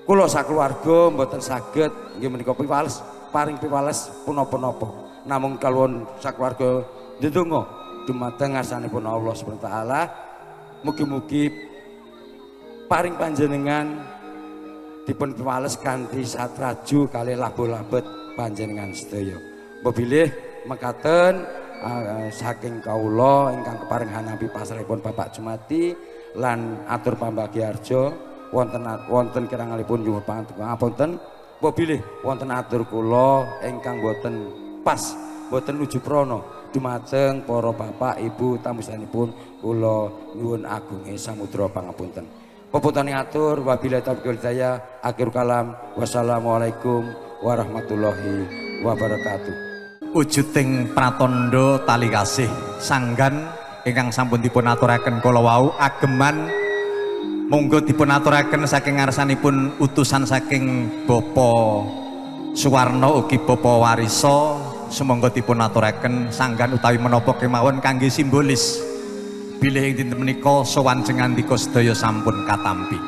kula sakeluarga mboten saged nggih menika piwales paring piwales punapa-napa namung kaluwun sakeluarga ndedonga dumateng ngarsanipun Allah Subhanahu wa taala mugi-mugi paring panjenengan dipun piwales kanthi satraju kalih labu-labet panjenengan sedaya bilih mekaten saking kawula ingkang keparing hanapi pasrahipun Bapak Jumati lan atur pambagiarjo wonten kirangalipun nyuwun pangapunten bilih wonten atur kula ingkang boten pas boten nuju prana dumateng para bapak ibu tamu sanesipun kula nyuwun agunge samudra pangapunten pepunten atur wabillahi taufiq wal hidayah akhir kalam wassalamualaikum warahmatullahi wabarakatuh. Wujuding pratandha tali kasih sanggan ingkang sampun dipun aturaken kala wau ageman monggo dipun aturaken saking ngarsanipun utusan saking Bapa Suwarno ugi Bapa Warisa sumangga dipun aturaken sanggan utawi menapa kemawon kangge simbolis bilih ing dinten menika sowan jengandika sedaya sampun katampi.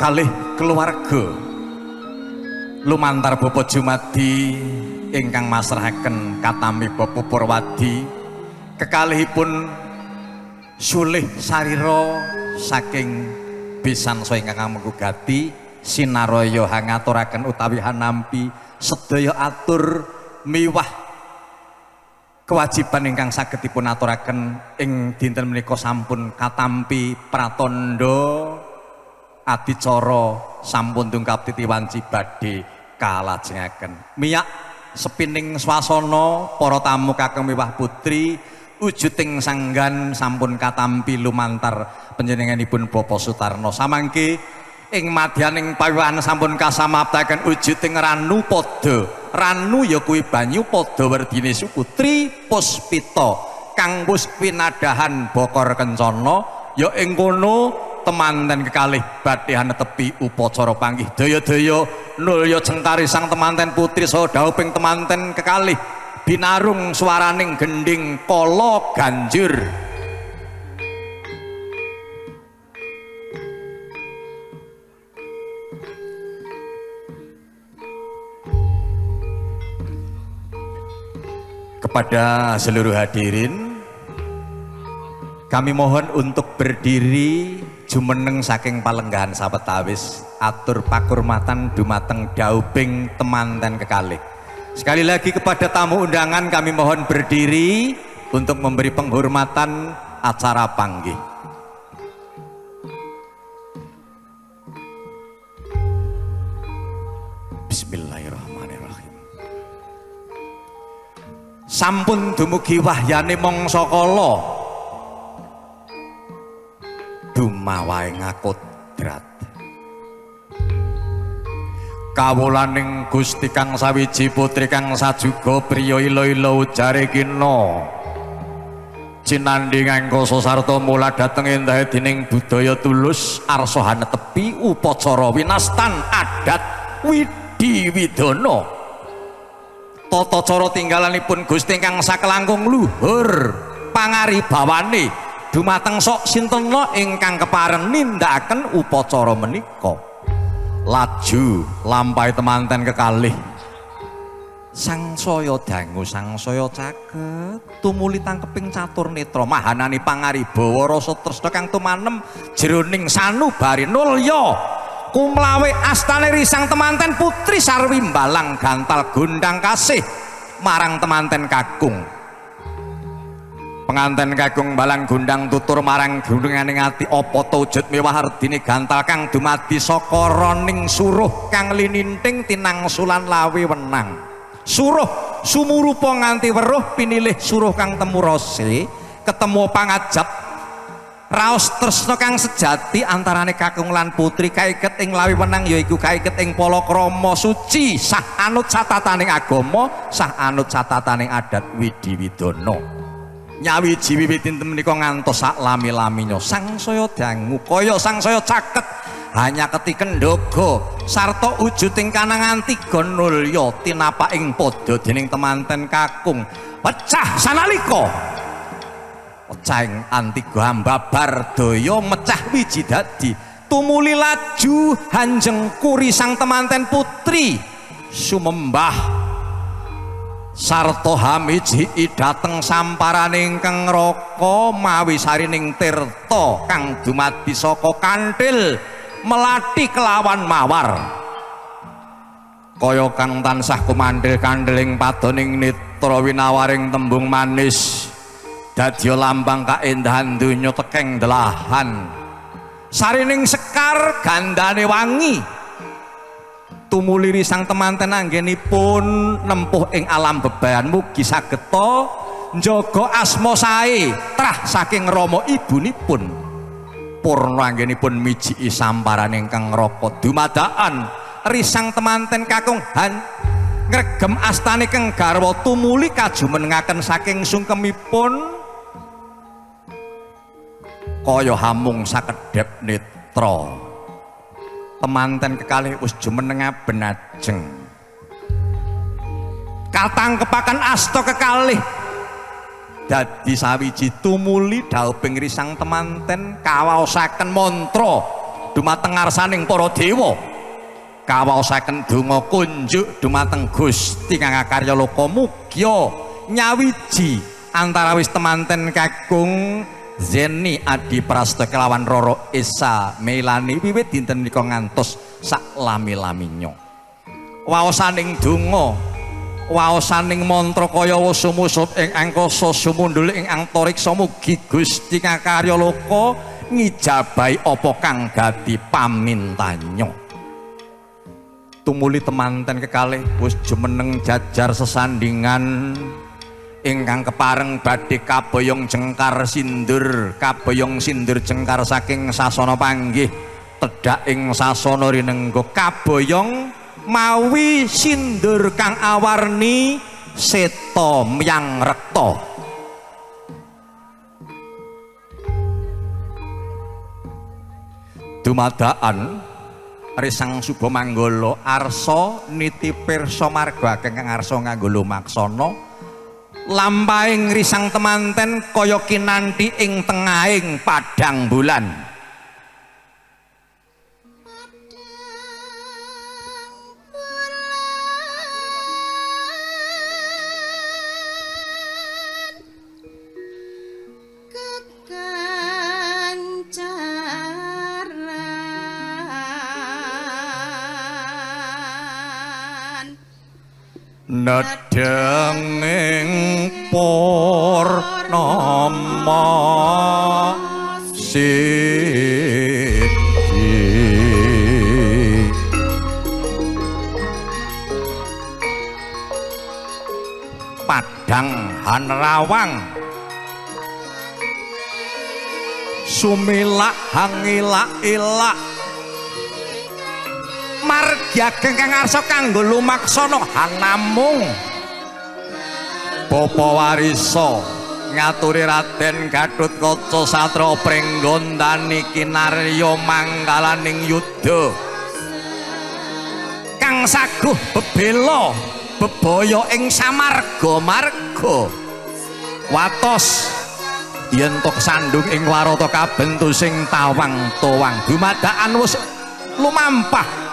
Kalih keluarga lumantar Bapa Jumadi ingkang masrahaken katampi Bapa Purwadi kekalihipun sulih sarira saking besan so ingkang menggugati sinaraya hangaturaken utawi hanampi sedaya atur miwah kewajiban ingkang saged dipun aturaken ing dinten menika sampun katampi pratandha adicara sampun tungkap titiwanci badhe kalajengaken miyak sepining swasana para tamu kakang miwah putri wujuding sanggan sampun katampi lumantar panjenenganipun Bapak Sutarno samangke ing madyaning pawiwahan sampun kasamaptaken wujuding ranu padha ranu ya kuwi banyu padha werdine Putri Puspita kang wis winadahan Bokor Kencana ya ing kono temanten kekalih badhe netepi upacara panggih daya-daya nulya cengkari sang temanten putri saha dhauping temanten kekalih binarung swaraning gending kala ganjur kepada seluruh hadirin kami mohon untuk berdiri jumeneng saking palenggahan sawetawis atur pakurmatan dumateng dauping temanten kekalih. Sekali lagi kepada tamu undangan kami mohon berdiri untuk memberi penghormatan acara panggih. Bismillahirrahmanirrahim. Sampun dumugi wahyane mangsa kala dumawaing kodrat kawulaning Gusti kang sawiji putri kang sajuga priya ila-ila ujare kina cinandhi ngangkasa sarta mula dhateng endahe dening budaya tulus arsa hanetepi upacara winastan adat widi widana tata cara tinggalanipun Gusti kang sakelangkung luhur pangaribawane dumateng sok sinten ingkang kepareng nindakaken upacara menika laju lampahi temanten kekalih sangsaya dangu sangsaya caket tumuli tangkeping catur netra mahanani pangaribawa rasa tresna kang tumanem jroning sanubari nulya kumlawe astane risang temanten putri sarwi mbalang gantal gondang kasih marang temanten kakung penganten kakung balang gundang tutur marang gununganing ati apa ta wujud mewah ardine gantal kang dumadi saka roning suruh kang lininting tinangsulan lawe wenang suruh sumurupa nganti weruh pinilih suruh kang temurose ketemu pangajab raos tresna kang sejati antarane kakung lan putri kaiket ing lawe wenang yaiku kaiket ing palakrama suci sah anut catataning agama sah anut catataning adat widi widana nyawiji wiwit dinten menika ngantos sak lami-laminyo sangsaya dangu kaya sangsaya caket hanya ketiken ndaga sarta wujuding kanangan tiga nulya tinapaking padha dening temanten kakung pecah sanalika pecah ing antiga ambabar daya mecah wiji dadi tumuli laju hanjeng kuri sang temanten putri sumembah sarta hamiji dhateng samparaning kang raka mawi sarining tirta kang dumadi saka kanthil melati kelawan mawar kaya kang tansah kumandhil kandheling padoning netra winawaring tembung manis dadi lambang kaendahan donya tekeng delahan sarining sekar gandane wangi tumuli risang temanten anggenipun nempuh ing alam bebayan mugi sageta njaga asma sae trah saking rama ibunipun purna anggenipun mijiki samparan ingkang raka dumadaan risang temanten kakung ngregem astane kang garwa tumuli kajumenengaken saking sungkemipun kaya hamung sakedhep netra temanten kekalih wis jumenenga benajeng katangkepaken asta kekalih dadi sawiji tumuli dhauping risang temanten kawaosaken mantra dumateng ngarsaning para dewa kawaosaken donga kunjuk dumateng Gusti kang karya loka mugya nyawiji antara wis temanten kakung Zeni Adi Prasto kelawan Roro Esa Melani wiwit dinten menika ngantos sak lami-laminyo. Waosaning donga, waosaning mantra kaya sumusut ing angkasa sumundul ing antariksa mugi Gusti kakarya loka ngijabahi apa kang dadi pamintanyo. Tumuli temanten kekalih wis jumeneng jajar sesandingan ingkang kepareng badhe kaboyong jengkar sindur, kaboyong sindur jengkar saking sasana panggih tedhak ing sasana rinengga kaboyong mawi sindur kang awarni seta myang rekta. Dumadaan Risang Suba Manggala arsa niti pirsa marga kang arsa nganggo lumaksana lampahing risang temanten kaya kinanthi ing tengahing padang bulan. Nedhenging purnama siji padang hanrawang sumilak hangilak-ilak margi ageng kang arsa kanggo lumaksana hanamung Bapa Warisa ngaturi Raden Gatotkaca Satra prenggondani kinarya manggalaning yudha kang saguh bebela bebaya ing samarga-marga watos yen tok sandung ing warata kabentusing tawang-tawang dumadaan wis lumampah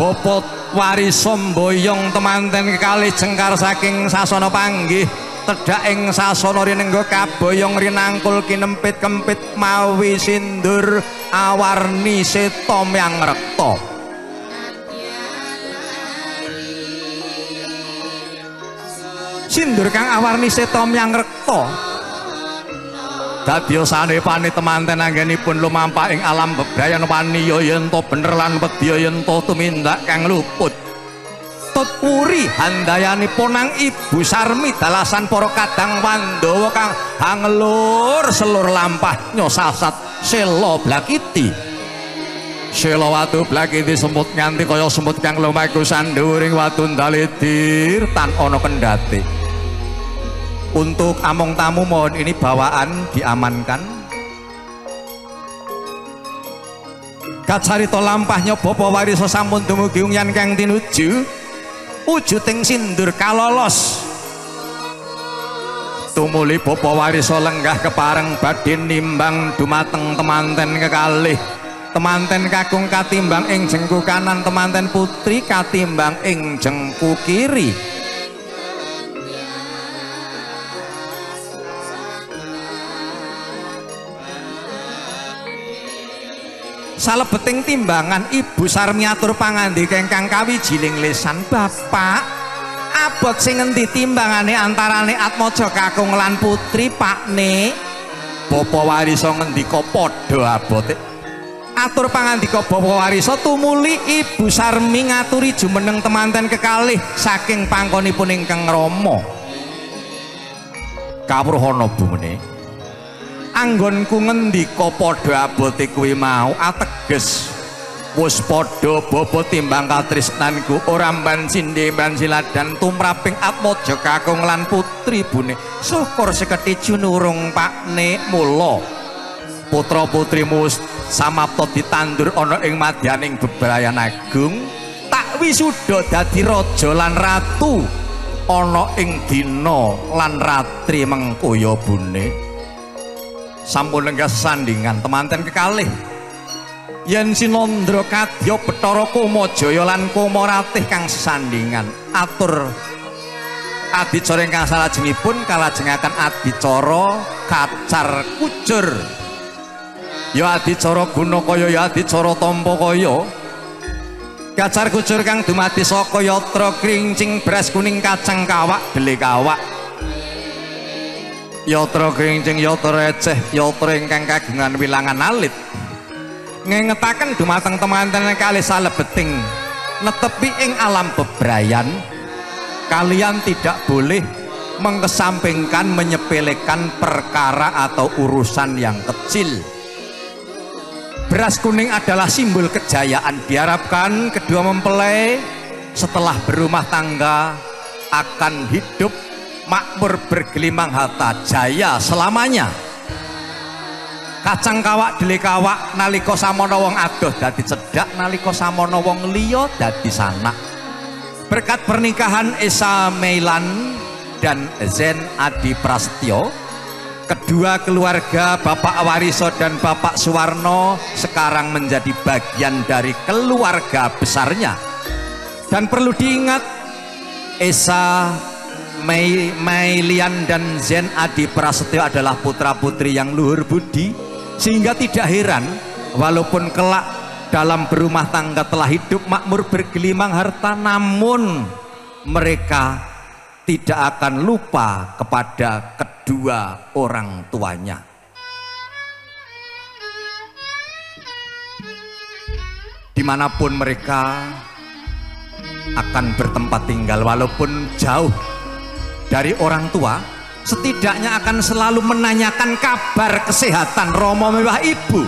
Bapa Warisa mboyong temanten kekalih jengkar saking sasana panggih tedhak ing sasana rinengga kaboyong rinangkul kinempit-kempit mawi sindur awarni seta myang rekta. Sindur kang awarni seta myang rekta dadya sanepane temanten anggenipun lumampah ing alam bebrayan waniya yen to bener lan wedya yen to tumindak kang luput tuturi handayanipun nang Ibu Sarmi dalasan para kadang Pandhawa kang hanglur selur lampah nyosasat sela blakiti sela watu blakiti semut nganti kaya semut kang lumaku sanduring watu ndalidir tan ana kendhate. Untuk among tamu mohon ini bawaan diamankan. Kacarita lampahnya Bapa Warisa sampun dumugi ungyan kang tinuju wujuding sindur kalolos. Tumuli Bapa Warisa lenggah kepareng badhe nimbang dumateng temanten kekalih. Temanten kakung katimbang ing jengku kanan, temanten putri katimbang ing jengku kiri. Salebeting timbangan Ibu Sarmi atur pangandika ingkang kawijining lisan, Bapak abot sing ngendi timbangane antarane Atmaja kakung lan putri Pakne? Bapa Warisa ngendika padha abote. Atur pangandika Bapa Warisa tumuli Ibu Sarmi ngaturi jumeneng temanten kekalih saking pangkonipun ingkang rama. Kawruhana bumene anggonku ngendika padha abote kuwi mau ateges wis padha bapa timbang katresnanku ora mban sindhe mban siladan tumraping Atmaja kakung lan putri bune syukur seketi junurung Pakne mula putra putrimu samapta ditandur ana ing madyaning bebrayan agung tak wisuda dadi raja lan ratu ana ing dina lan ratri mengkoya bune. Sampun lenggah sandingan temanten kekalih yen Sinandra kadya Bathara Kamajaya lan Kamaratih kang sesandingan atur adicara ingkang salajengipun kalajengaken adicara kacar kujur. Ya adicara gunakaya ya adicara tampakaya. Kacar kujur kang dumadi saka yatra krincing beras kuning kacang kawak dele kawak. Yatra krincing yatra receh yatra ingkang kagungan wilangan alit. Ngengetaken dumateng temanten kalih salebeting netepi ing alam bebrayan. Kalian tidak boleh mengesampingkan, menyepelekan perkara atau urusan yang kecil. Beras kuning adalah simbol kejayaan. Diharapkan kedua mempelai setelah berumah tangga akan hidup makmur, bergelimang harta jaya selamanya. Kacang kawak dele kawak nalika samono wong adoh dadi cedhak, nalika samono wong liya dadi sanak. Berkat pernikahan Esa Meilan dan Zen Adi Prasetyo, kedua keluarga Bapak Wariso dan Bapak Suwarno sekarang menjadi bagian dari keluarga besarnya. Dan perlu diingat, Esa Meilian dan Zen Adi Prasetyo adalah putra-putri yang luhur budi, sehingga tidak heran walaupun kelak dalam berumah tangga telah hidup makmur bergelimang harta, namun mereka tidak akan lupa kepada kedua orang tuanya. Dimanapun mereka akan bertempat tinggal, walaupun jauh dari orang tua, setidaknya akan selalu menanyakan kabar kesehatan romo mewah ibu,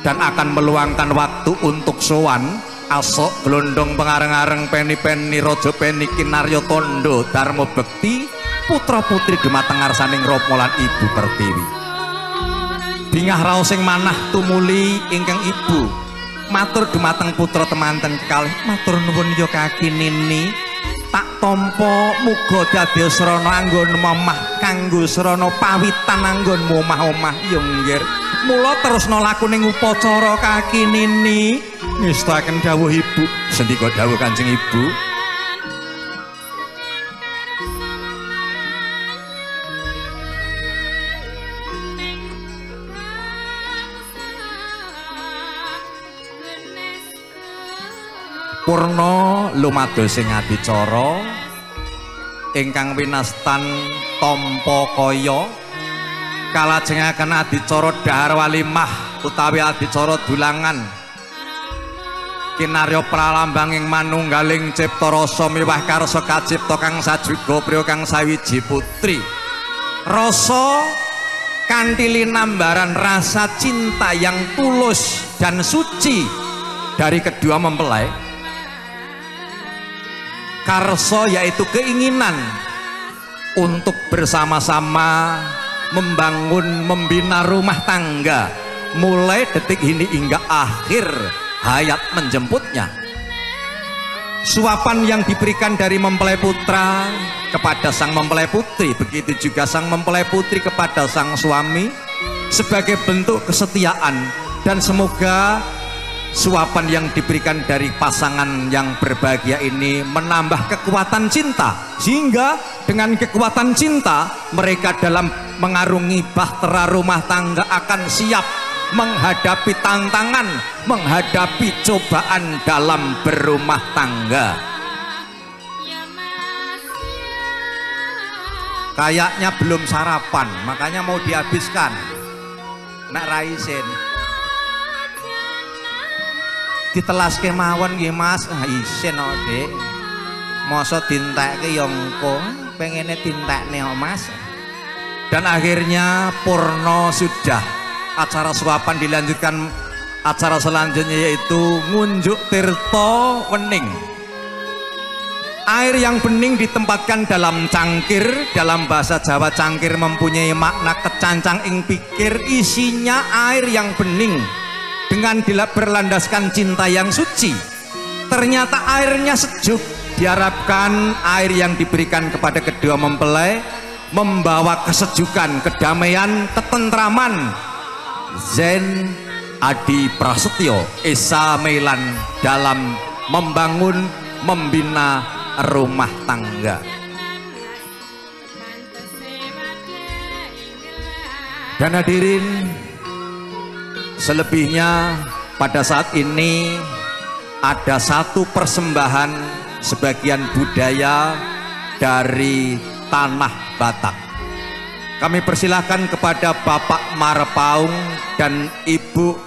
dan akan meluangkan waktu untuk sowan asok glondong pengareng-areng peni-peni rojo peni kinaryo tondo darmo bekti putra putri dumateng ngarsaning romo lan ibu pertiwi. Bingah raos sing manah tumuli ingkang ibu matur dumateng putra temanten kekalih, matur nuwun ya kaki nini tak tompo muga dadi srana anggon momah kanggo srana pawitan anggon omah-omah ya nggih. Mula terus nolaku ning upacara kaki nini ngestaken dawuh ibu. Sendika dawuh Kanjeng Ibu, purna lumados ing adicara ingkang winastan tampa kaya kalajengaken adicara dahar walimah utawi adicara dulangan kinarya pralambanging manunggaling cipta rasa miwah karsa kacipta kang sajuga priya kang sawiji putri. Rasa kanthi linambaran rasa cinta yang tulus dan suci dari kedua mempelai. Karsa yaitu keinginan untuk bersama-sama membangun, membina rumah tangga mulai detik ini hingga akhir hayat menjemputnya. Suapan yang diberikan dari mempelai putra kepada sang mempelai putri, begitu juga sang mempelai putri kepada sang suami sebagai bentuk kesetiaan, dan semoga suapan yang diberikan dari pasangan yang berbahagia ini menambah kekuatan cinta, sehingga dengan kekuatan cinta mereka dalam mengarungi bahtera rumah tangga akan siap menghadapi tantangan, menghadapi cobaan dalam berumah tangga. Kayaknya belum sarapan, makanya mau dihabiskan. Nak Raisin ditelas kemawon nggih Mas. Isin kok Dik, masa dintekke ya engko, pengene dintekne kok Mas. Dan akhirnya purna sudah. Acara suapan dilanjutkan acara selanjutnya, yaitu ngunjuk tirta wening. Air yang bening ditempatkan dalam cangkir. Dalam bahasa Jawa cangkir mempunyai makna kecancang ing pikir. Isinya air yang bening dengan berlandaskan cinta yang suci. Ternyata airnya sejuk. Diharapkan air yang diberikan kepada kedua mempelai membawa kesejukan, kedamaian, ketentraman. Zen Adi Prasetyo, Esa Meilan dalam membangun, membina rumah tangga. Dan hadirin, selebihnya pada saat ini ada satu persembahan sebagian budaya dari tanah Batak. Kami persilahkan kepada Bapak Marpaung dan Ibu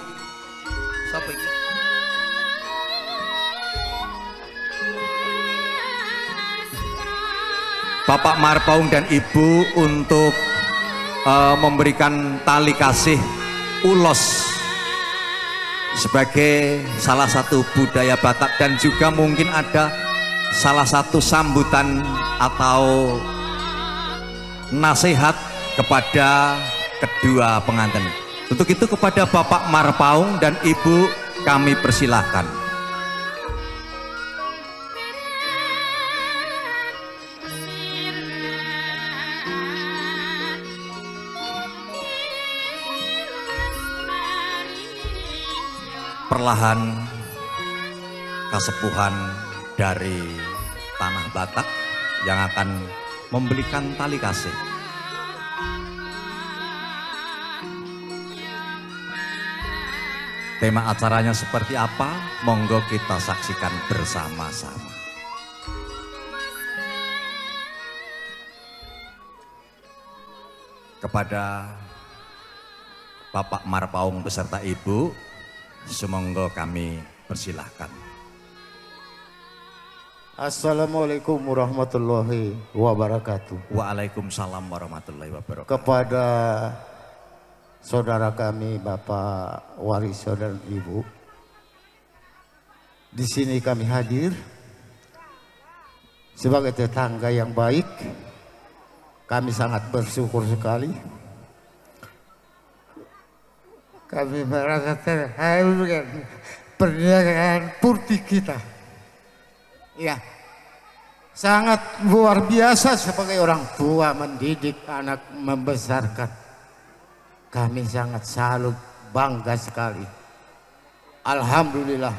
Bapak Marpaung dan Ibu untuk memberikan tali kasih ulos sebagai salah satu budaya Batak, dan juga mungkin ada salah satu sambutan atau nasihat kepada kedua pengantin. Untuk itu kepada Bapak Marpaung dan Ibu kami persilahkan. Perlahan kasepuhan dari tanah Batak yang akan memberikan tali kasih. Tema acaranya seperti apa? Monggo kita saksikan bersama-sama. Kepada Bapak Marpaung beserta Ibu, semonggo kami persilahkan. Assalamualaikum warahmatullahi wabarakatuh. Waalaikumsalam warahmatullahi wabarakatuh. Kepada saudara kami, Bapak Wariso dan Ibu, di sini kami hadir sebagai tetangga yang baik. Kami sangat bersyukur sekali. Kami merasa terharu dengan perniagaan putih kita. Ya, sangat luar biasa sebagai orang tua mendidik anak, membesarkan. Kami sangat salut, bangga sekali. Alhamdulillah,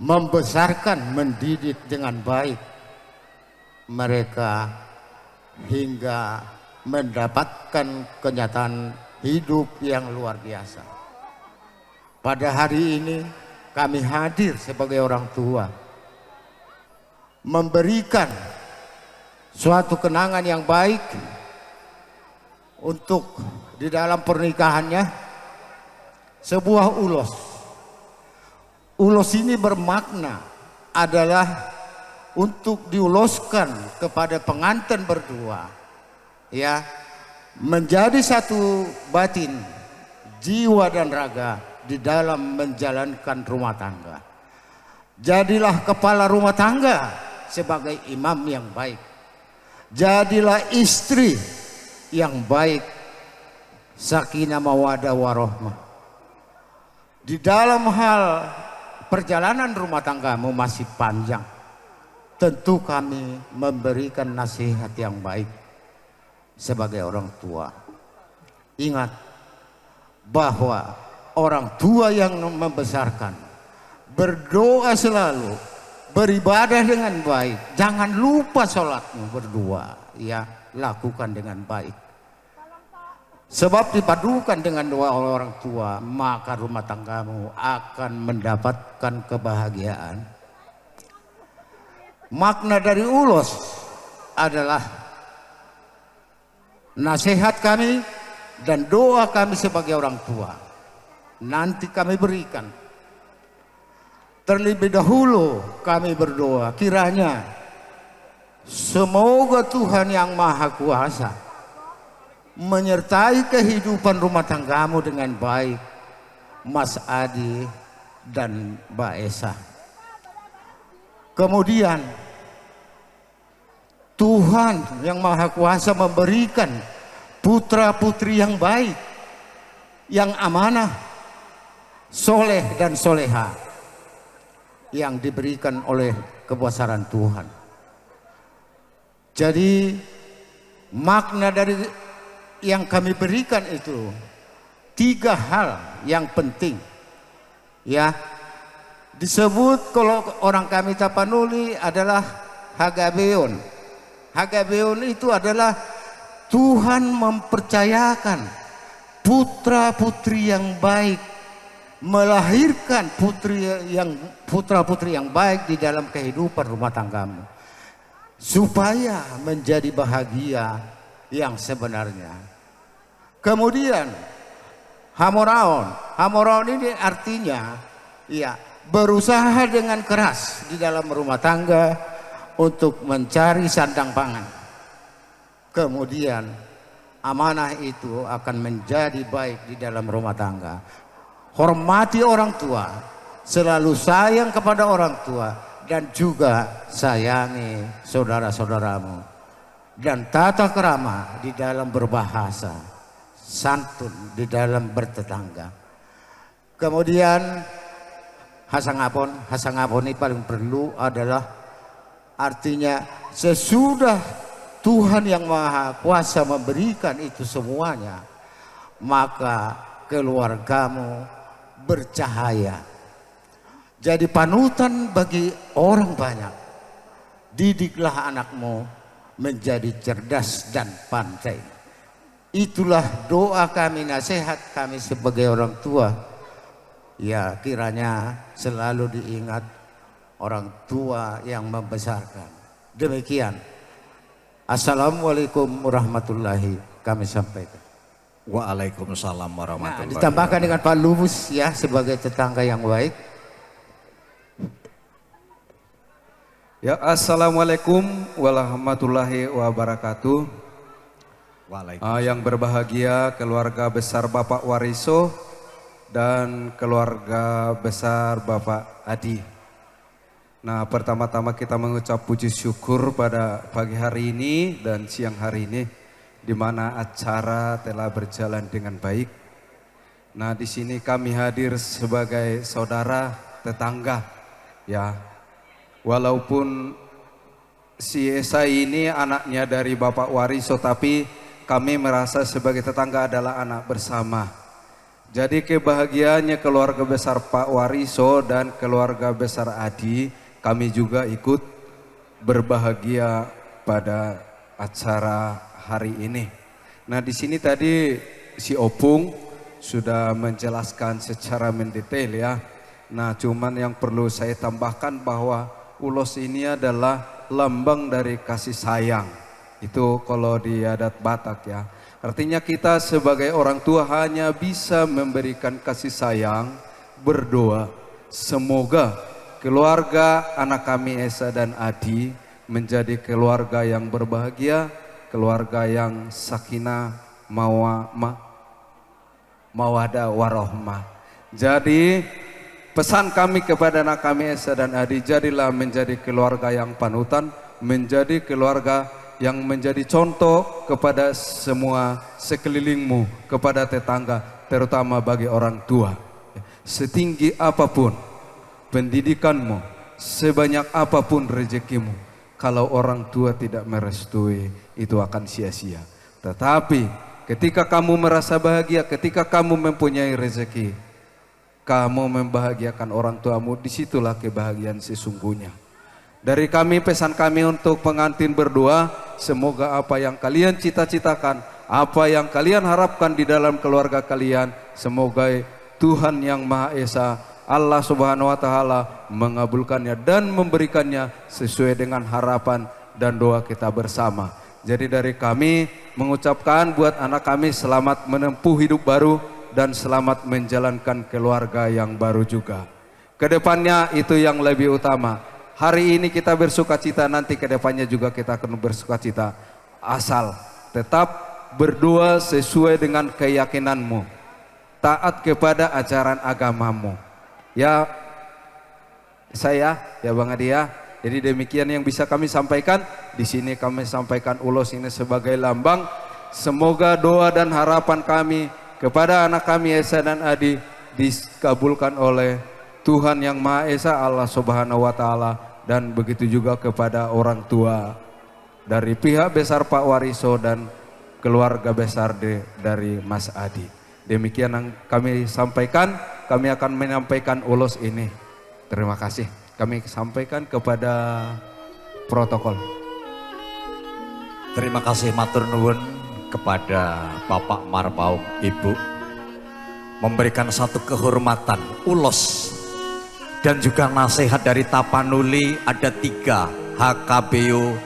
membesarkan, mendidik dengan baik mereka hingga mendapatkan kenyataan hidup yang luar biasa. Pada hari ini kami hadir sebagai orang tua, memberikan suatu kenangan yang baik untuk di dalam pernikahannya, sebuah ulos. Ulos ini bermakna adalah untuk diuloskan kepada pengantin berdua, ya, menjadi satu batin, jiwa dan raga di dalam menjalankan rumah tangga. Jadilah kepala rumah tangga sebagai imam yang baik. Jadilah istri yang baik, sakinah mawadah warahmah. Di dalam hal perjalanan rumah tanggamu masih panjang, tentu kami memberikan nasihat yang baik sebagai orang tua. Ingat bahwa orang tua yang membesarkan berdoa selalu, beribadah dengan baik. Jangan lupa sholatmu berdua, ya, lakukan dengan baik. Sebab dipadukan dengan doa orang tua, maka rumah tanggamu akan mendapatkan kebahagiaan. Makna dari ulos adalah nasihat kami dan doa kami sebagai orang tua. Nanti kami berikan. Terlebih dahulu kami berdoa, kiranya semoga Tuhan yang Maha Kuasa menyertai kehidupan rumah tanggamu dengan baik, Mas Adi dan Mbak Esa. Kemudian Tuhan yang Maha Kuasa memberikan putra putri yang baik, yang amanah, soleh dan soleha, yang diberikan oleh kebesaran Tuhan. Jadi makna dari yang kami berikan itu 3 hal yang penting, ya. Disebut kalau orang kami Tapanuli adalah Hagabeon. Hagabeon itu adalah Tuhan mempercayakan putra-putri yang baik, melahirkan putra-putri yang baik di dalam kehidupan rumah tanggamu, supaya menjadi bahagia yang sebenarnya. Kemudian Hamoraon ini artinya ya berusaha dengan keras di dalam rumah tangga untuk mencari sandang pangan. Kemudian amanah itu akan menjadi baik di dalam rumah tangga. Hormati orang tua, selalu sayang kepada orang tua, dan juga sayangi saudara-saudaramu. Dan tata krama di dalam berbahasa, santun di dalam bertetangga. Kemudian hasangapon ini paling perlu adalah artinya sesudah Tuhan yang Maha Kuasa memberikan itu semuanya, maka keluargamu bercahaya, jadi panutan bagi orang banyak. Didiklah anakmu menjadi cerdas dan pandai. Itulah doa kami, nasihat kami sebagai orang tua. Ya, kiranya selalu diingat orang tua yang membesarkan. Demikian. Assalamualaikum warahmatullahi kami sampaikan. Waalaikumsalam warahmatullahi wabarakatuh. Ditambahkan dengan Pak Lubus ya sebagai tetangga yang baik. Ya, assalamualaikum warahmatullahi wabarakatuh. Yang berbahagia keluarga besar Bapak Wariso dan keluarga besar Bapak Adi. Nah, pertama-tama kita mengucap puji syukur pada pagi hari ini dan siang hari ini, di mana acara telah berjalan dengan baik. Nah, di sini kami hadir sebagai saudara tetangga, ya. Walaupun si Esa ini anaknya dari Bapak Wariso, tapi kami merasa sebagai tetangga adalah anak bersama. Jadi kebahagiaannya keluarga besar Pak Wariso dan keluarga besar Adi, kami juga ikut berbahagia pada acara hari ini. Nah, di sini tadi si Opung sudah menjelaskan secara mendetail ya. Nah, cuman yang perlu saya tambahkan bahwa ulos ini adalah lambang dari kasih sayang. Itu kalau di adat Batak ya. Artinya kita sebagai orang tua hanya bisa memberikan kasih sayang, berdoa. Semoga keluarga anak kami Esa dan Adi menjadi keluarga yang berbahagia, keluarga yang sakinah, mawadah warohmah. Jadi pesan kami kepada anak kami Esa dan Adi, jadilah menjadi keluarga yang panutan, menjadi keluarga yang menjadi contoh kepada semua sekelilingmu, kepada tetangga, terutama bagi orang tua. Setinggi apapun pendidikanmu, sebanyak apapun rezekimu, kalau orang tua tidak merestui, itu akan sia-sia. Tetapi ketika kamu merasa bahagia, ketika kamu mempunyai rezeki, kamu membahagiakan orang tuamu, disitulah kebahagiaan sesungguhnya. Dari kami, pesan kami untuk pengantin berdoa, semoga apa yang kalian cita-citakan, apa yang kalian harapkan di dalam keluarga kalian, semoga Tuhan yang Maha Esa, Allah Subhanahu wa Ta'ala mengabulkannya dan memberikannya sesuai dengan harapan dan doa kita bersama. Jadi dari kami mengucapkan buat anak kami selamat menempuh hidup baru dan selamat menjalankan keluarga yang baru juga. Kedepannya itu yang lebih utama. Hari ini kita bersuka cita, nanti kedepannya juga kita akan bersuka cita. Asal tetap berdoa sesuai dengan keyakinanmu, taat kepada ajaran agamamu. Ya saya, ya Bang Adi ya. Jadi demikian yang bisa kami sampaikan. Di sini kami sampaikan ulos ini sebagai lambang. Semoga doa dan harapan kami kepada anak kami Esa dan Adi dikabulkan oleh Tuhan yang Maha Esa, Allah Subhanahu wa Ta'ala. Dan begitu juga kepada orang tua dari pihak besar Pak Wariso dan keluarga besar dari Mas Adi. Demikian yang kami sampaikan, kami akan menyampaikan ulos ini. Terima kasih. Kami sampaikan kepada protokol. Terima kasih matur nuwun kepada Bapak Marpaung, Ibu memberikan satu kehormatan ulos dan juga nasihat dari Tapanuli. Ada 3, HKBU,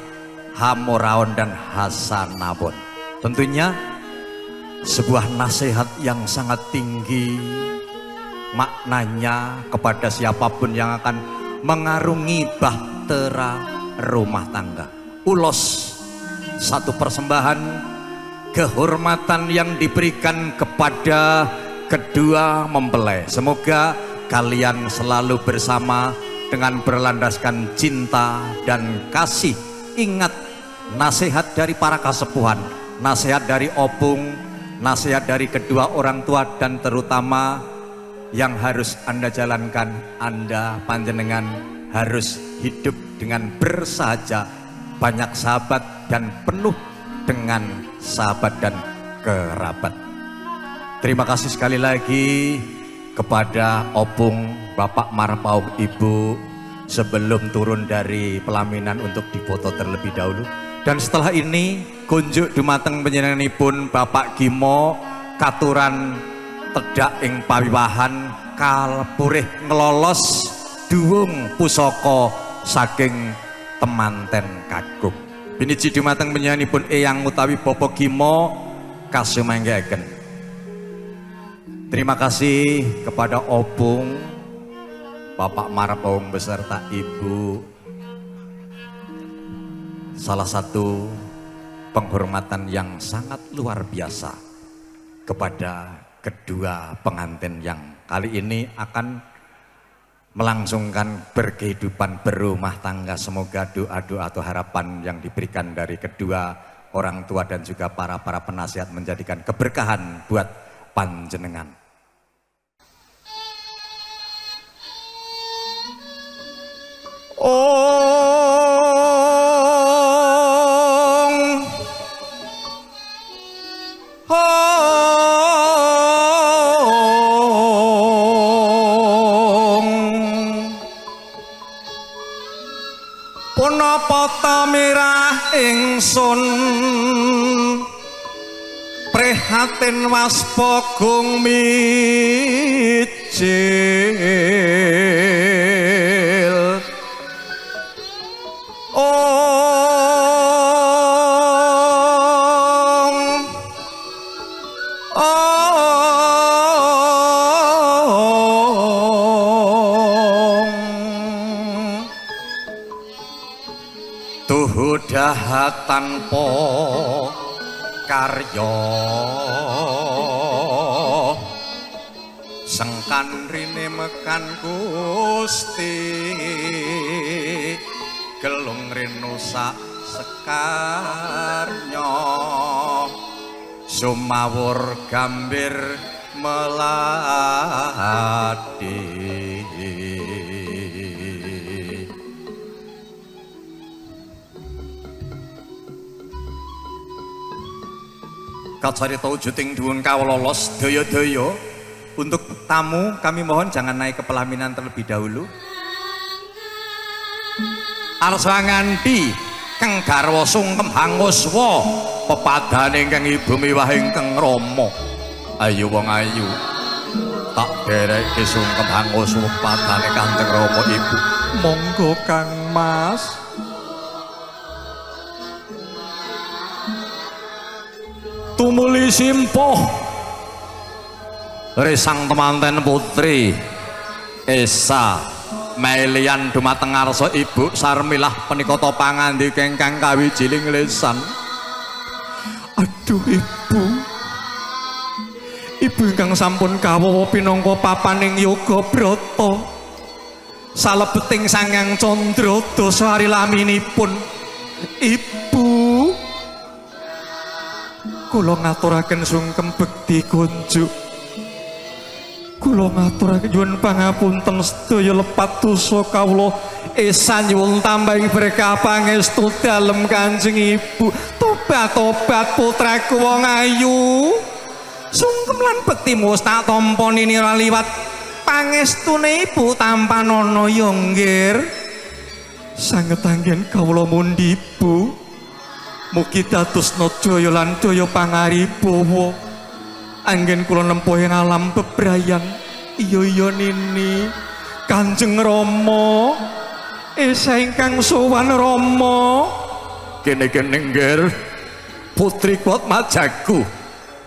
Hamoraon dan Hasanabon. Tentunya sebuah nasihat yang sangat tinggi maknanya kepada siapapun yang akan mengarungi bahtera rumah tangga. Ulos, satu persembahan kehormatan yang diberikan kepada kedua mempelai. Semoga kalian selalu bersama dengan berlandaskan cinta dan kasih. Ingat nasihat dari para kasepuhan, nasihat dari opung, nasihat dari kedua orang tua, dan terutama yang harus Anda jalankan, Anda panjenengan harus hidup dengan bersahaja, banyak sahabat dan penuh dengan sahabat dan kerabat. Terima kasih sekali lagi kepada opung Bapak Marpaung Ibu sebelum turun dari pelaminan untuk difoto terlebih dahulu. Dan setelah ini kunjuk dumateng panjenenganipun Bapak Gimo katuran tedak ing pawiwahan kalpurih ngelolos duwung pusaka saking temanten kakung. Biniji dumateng panjenenganipun Eyang utawi Bapak Gimo kasumanggaken. Terima kasih kepada opung Bapak Marpaung beserta Ibu. Salah satu penghormatan yang sangat luar biasa kepada kedua pengantin yang kali ini akan melangsungkan berkehidupan berumah tangga. Semoga doa-doa atau harapan yang diberikan dari kedua orang tua dan juga para penasihat menjadikan keberkahan buat panjenengan. Punapa tamirah ingsun prihatin waspa gung mijil. Dahat tanpa karya sengkan rine mekan Gusti gelung rinu sak sekarnya sumawur gambir melati. Kacarita wujuding duwun kawlolos daya-daya. Untuk tamu kami mohon jangan naik ke pelaminan terlebih dahulu. Arsangandi kang garwa sungkem hanguswa pepadane ingkang ibu miwah ingkang Rama. Ayo wong ayu tak dereke sungkem hanguswa pepadane Kanjeng Rama ibu. Monggo Kang Mas. Tumuli simpoh resang temanten putri Esa Melian dumateng ngarsa Ibu Sarmilah penikata pangandika ingkang kawijiling lesan. Aduh Ibu ingkang sampun kawuh pinangka papaning yoga brata salebeting Sanghyang Candra dasa ari laminipun. Ibu kula ngaturaken sungkem bekti kunjuk. Kula ngaturaken nyuwun pangapunten sedaya lepat dosa kawula. Esa nyuwun tambahing berkah pangestu dalem Kanjeng Ibu. Tobat putraku wong ayu. Sungkem lan bektimu wis tak tampa nira liwat pangestune Ibu tampan ana ya nggir. Sanget anggen kawula mundi Ibu. Mugi dados daya lan daya pangaribawa anggen kula nempuh ing alam bebrayan. Iya Nini, Kanjeng Rama esa ingkang sowan Rama. Kene-kene nggir putri kuat majaku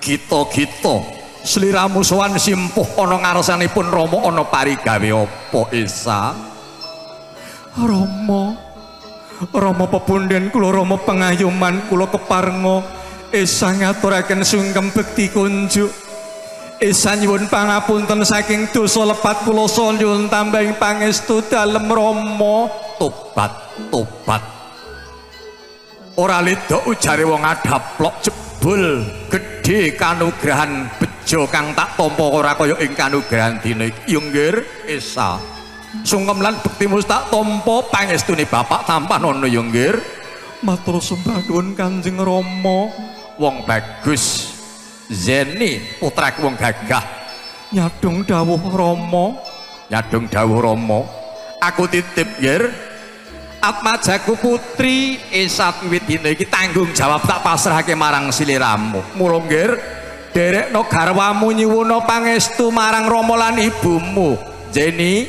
gita-gita sliramu sowan simpuh ana ngarsanipun Rama ana parigawe apa esa? Rama pepundhen kula, Rama pengayoman kula keparenga esa ngaturaken sungkem bekti kunjuk. Esa nyuwun pangapunten saking dosa lepat kula saha nyuwun tambahing pangestu dalem Rama. Tobat. Ora leda ujare wong adaplok jebul gedhe kanugrahan bejo kang tak tampa ora kaya ing kanugrahan dina iki. Ya nggih esa. Sungkem lan bektimu tak tampa pangestune bapak tampan ana ya nggih. Matur sembah nuwun Kanjeng Rama. Wong bagus Zeni putraku wong gagah nyadung dawuh Rama. Aku titip nggih atmajaku putri esat wiwit dina iki tanggung jawab tak pasrahake marang sliramu. Mula nggih derekno garwamu nyuwuna pangestu marang Rama lan ibumu. Zeni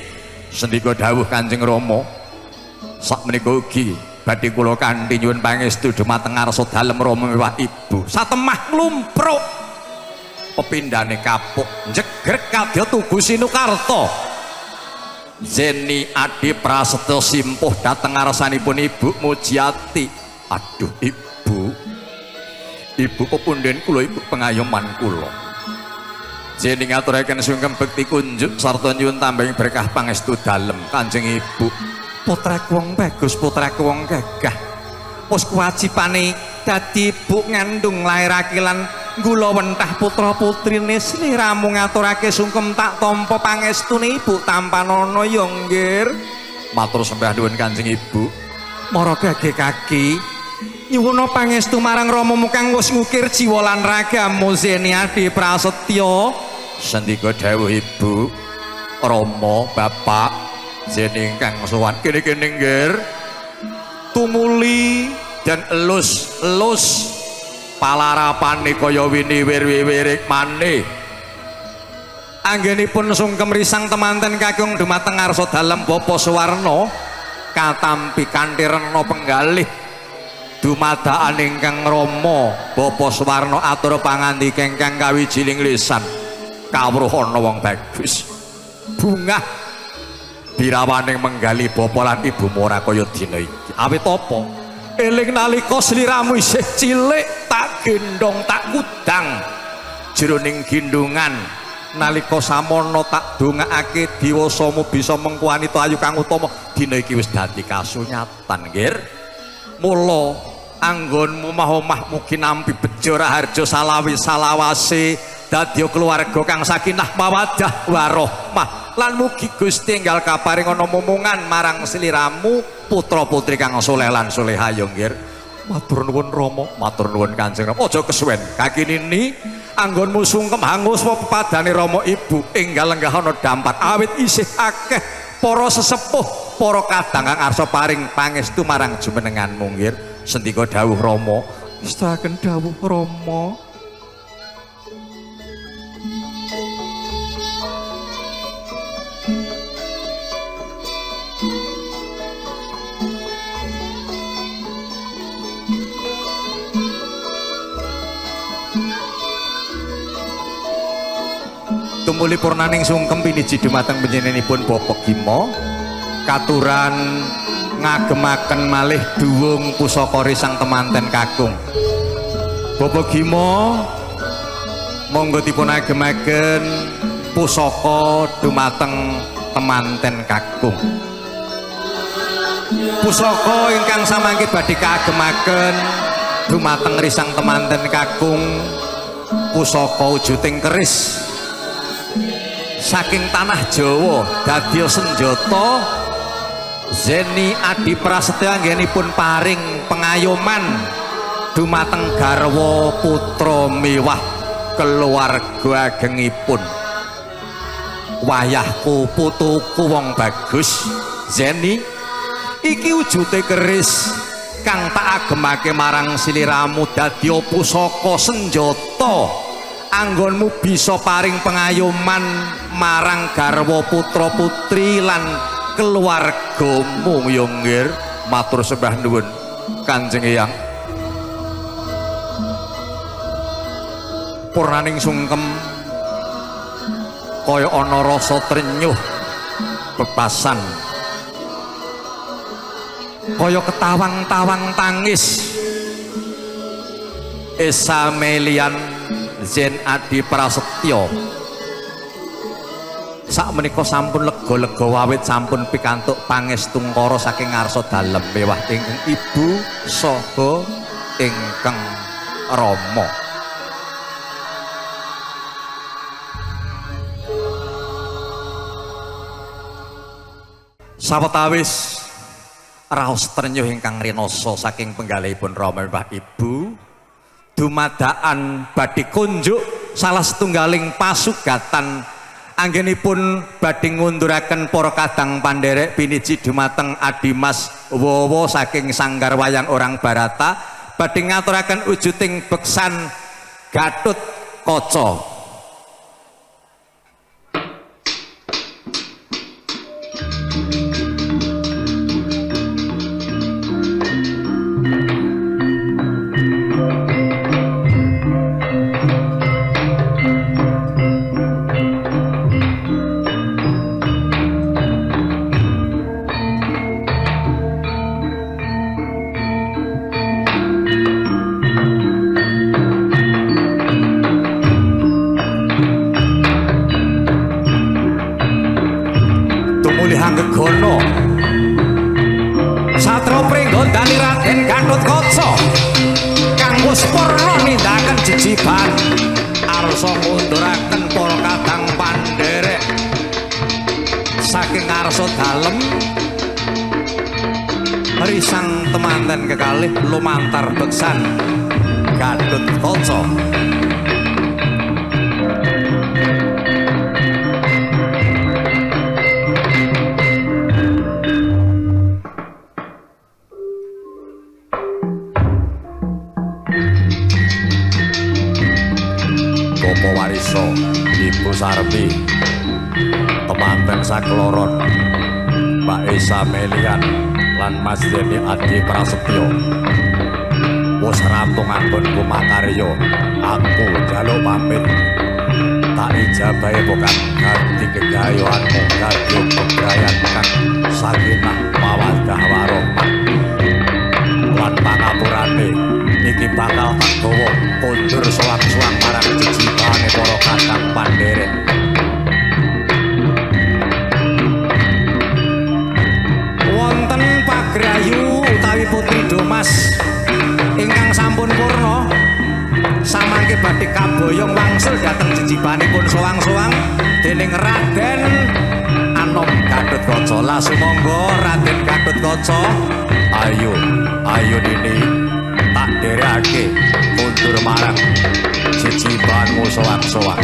sendika dawuh Kanjeng Rama sakmenika ugi badhe kula kanthi nyuwun pangestu dumateng ngarsa dalem Rama miwah ibu. Satemah mlumpruk pepindhane kapuk njegrek kadya tugu Sinukarta. Zeni Adi Prasetyo simpuh dateng ngarsanipun Ibu Mujiati. Aduh ibu pepundhen kula, ibu pengayoman kula. Zeni ngaturaken sungkem bekti kunjuk sarta nyuwun tambahing berkah pangestu dalem Kanjeng Ibu. Putraku wong bagus, putraku wong gagah. Wis kewajibane dadi ibu ngandung lairake lan gula wentah putra putrine sliramu ngaturake sungkem tak tampa pangestune ibu tampanana ya nggih. Matur sembah nuwun Kanjeng Ibu. Mara gage kaki nyuwuna pangestu marang Rama kang wis ngukir jiwa lan ragamu Zeni Adi Prasetyo. Sendika dawuh Ibu Rama Bapak Zeni ingkang sowan kene-kene nggih tumuli dan elus palarapane kaya wini-wir-wirik maneh. Anggenipun sungkem risang temanten kakung dumateng ngarsa dalem Bapa Suwarna katampi kanthi rena penggalih dumadakan ingkang Rama. Bapa Suwarna atur pangandika ingkang kawijining lisan kawruh ana wong bagus bungah birawaning menggali bapa lan ibumu ora kaya dina iki. Awit apa? Eling nalika sliramu isih cilik tak gendong tak kudang jroning gindungan. Nalika samono tak dongakake diwasamu bisa mengkuwanita ayu kang utama. Dina iki wis dadi kasunyatan nggih. Mula anggonmu omah-omah mugi nampi bejo raharja salawi salawase dadi keluarga kang sakinah mawaddah warahmah lan mugi Gusti enggal kaparing ana momongan marang sliramu putra putri kang saleh lan salehah ya nggih. Matur nuwun Rama, matur nuwun Kanjeng Rama. Aja kesuwen kaki nini anggonmu sungkem hangus pepadane Rama ibu enggal lenggah ana dampat awit isih akeh para sesepuh para kadang kang arsa paring pangestu marang jumenenganmu nggih. Sendika dawuh Rama, istirahaken dawuh Rama. Tumuli purnaning sungkem piniji dumateng panjenenganipun Bapak Gima katuran ngagemaken malih duwung pusaka risang temanten kakung. Bapak Gima monggo dipun agemaken pusaka dumateng temanten kakung. Pusaka ingkang samangke badhe kagemaken dumateng risang temanten kakung pusaka wujuding keris saking tanah Jawa dadi senjata. Zeni Adi Prasetyo anggenipun paring pengayoman dumateng garwa putra miwah keluarga agengipun. Wayahku putuku wong bagus Zeni iki wujude keris kang tak agemake marang sliramu dadi pusaka senjata anggonmu bisa paring pengayoman marang garwa putra putri lan keluargamu ya nggih. Matur sembah nuwun Kanjeng Eyang. Purnaning sungkem kaya ana rasa trenyuh bebasan, kaya ketawang-tawang tangis. Esa Melian Zen Adi Prasetyo sak menika sampun lega-lega wawit sampun pikantuk pangestu ngkara saking ngarsa dalem mewah ingkang ibu saha ingkang rama. Sawetawis raos trenyuh ingkang rinasa saking penggalihipun rama mewah ibu dumadakan badhe kunjuk salah setunggaling pasugatan anggenipun badhe ngunduraken para kadang pandherek piniji dumateng Adimas Wowo saking Sanggar Wayang Orang Barata badhe ngaturaken wujuding beksan Gatut Kaca. Gegono Satrio Pringgondani Raden Gatut Kaca kang wus purna nindakan jejiban arsa ngunduraken para kadang pandherek saking ngarsa dalem risang temanten kekalih lumantar beksan Gatut Kaca. Ibu Sarmi temanten sakloron Mbak Esa Melian lan Mas Deni Adi Prasetyo wis rampung anggon kumakarya aku njaluk pamit tak ijabahe bukan ganti kegayoanmu kadya bebrayan kang sakinah mawaddah warahmah lan pangapurane iki bakal tak gawa kondur sowan-sowan marang jejibane para kadang pandherek. Wonten pagrayu utawi putri Domas ingkang sampun purna samangke badhe kaboyong wangsul dhateng jejibanipun sowan-sowan dening Raden Anom Gatut Kaca. Lah sumangga Raden Gatut Kaca, ayo dini tak derake mundur marang jejibanmu sowan-sowan.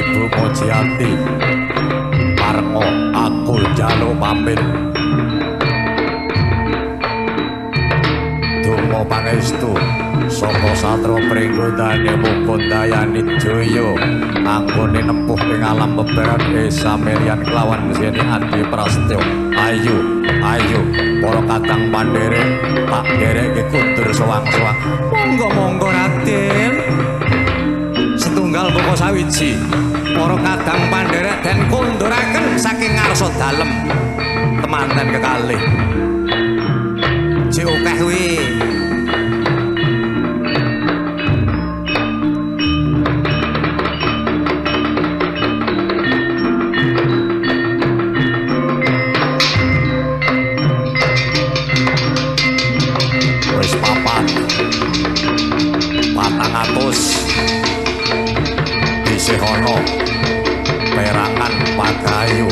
Ibu Mujiati parenga aku njaluk pamit donga pangestu saka Satra Pringgondane Mukundayani Jaya anggone nempuh ing alam beberan samelian kelawan Zeni Adi Prasetyo. Ayo para kadang pandherek tak dereke kundur sowang-sowang. Monggo Raden. Setunggal buka sawiji para kadang pandherek den kunduraken saking ngarsa dalem temanten kekalih. Jek akeh kuwi. Wis papat 400 isih ana perangan pagayu.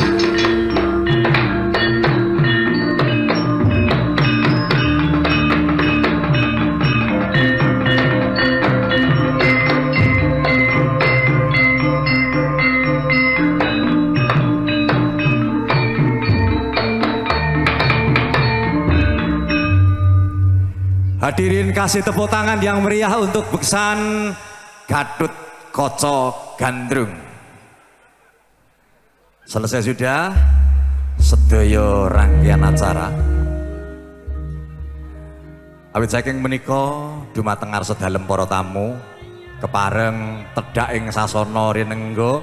Hadirin kasih tepuk tangan yang meriah untuk beksan Gatut Kaca Gandrung. Selesai sudah sedaya rangkaian acara. Awit saking menika dumateng ngarsa dalem para tamu kepareng tedhak ing sasana rinengga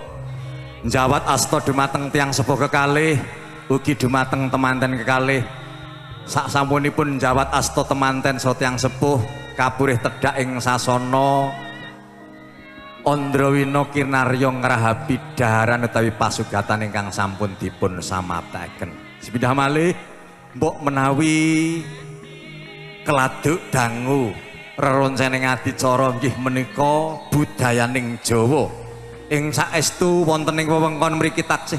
njawat asta dumateng tiyang sepuh kekalih ugi dumateng temanten kekalih. Sak sampunipun njawat asta temanten saha tiyang sepuh kapurih tedhak ing sasana Andrawina Kinarya ngrahapi daharan utawi pasugatan ingkang sampun dipun samaptaken. Sepindah malih mbok menawi keladuk dangu reroncening adicara nggih menika budayaning Jawa. Ing saestu wonten ing wewengkon mriki taksih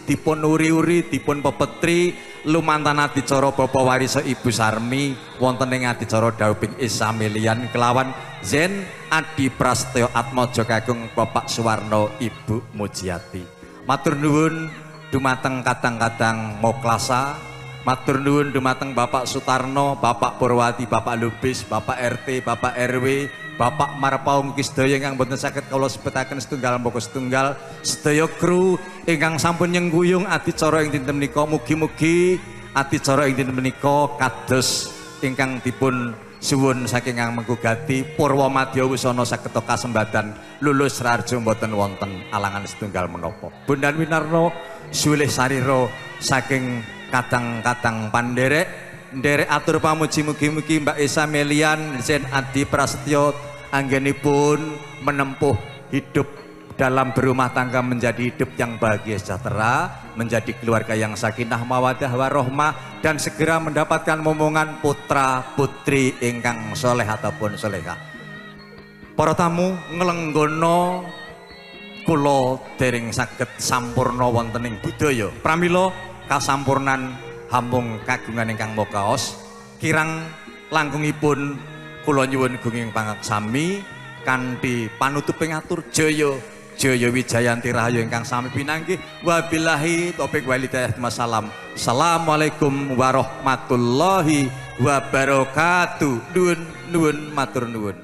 dipun uri-uri dipun pepetri lumantan adicara Bapa Warisa Ibu Sarmi wonten ing adicara Dauping Isamilian kelawan Zen Adi Prasetyo Atmaja Kakung Bapak Suwarno Ibu Mujiati. Matur nuwun dumateng kadang-kadang Moklasa, matur nuwun dumateng Bapak Sutarno, Bapak Purwati, Bapak Lubis, Bapak RT, Bapak RW, Bapak Marpaung sedaya ingkang boten saged kula sebetaken setunggal mboko setunggal sedaya kru ingkang sampun nyengguyung adicara ing dinten menika. Mugi-mugi adicara ing dinten menika kados ingkang dipun suwun saking Kang Menggugati Purwa Madya Wusana sageta kasembadan lulus rarjo mboten wonten alangan setunggal menapa. Bondan winarna sulih sarira saking kadang-kadang pandherek nderek atur pamuji mugi-mugi Mbak Esa Melian Zen Adi Prasetyo anggenipun menempuh hidup dalam berumah tangga menjadi hidup yang bahagia sejahtera, menjadi keluarga yang sakinah mawadah warohmah dan segera mendapatkan momongan putra putri ingkang soleh ataupun solehah. Para tamu nglenggono kula dereng saged sampurna wonten ing budaya. Pramila kasampurnan hamung kagungan ingkang mokaos kirang langkungipun kula nyuwun gunging pangaksami kanthi panutuping atur Jaya Wijayanti Rahayu ingkang sami pinanggih. Wabillahi taufik wal hidayah. Assalamualaikum warahmatullahi wabarakatuh. Nuwun matur nuwun.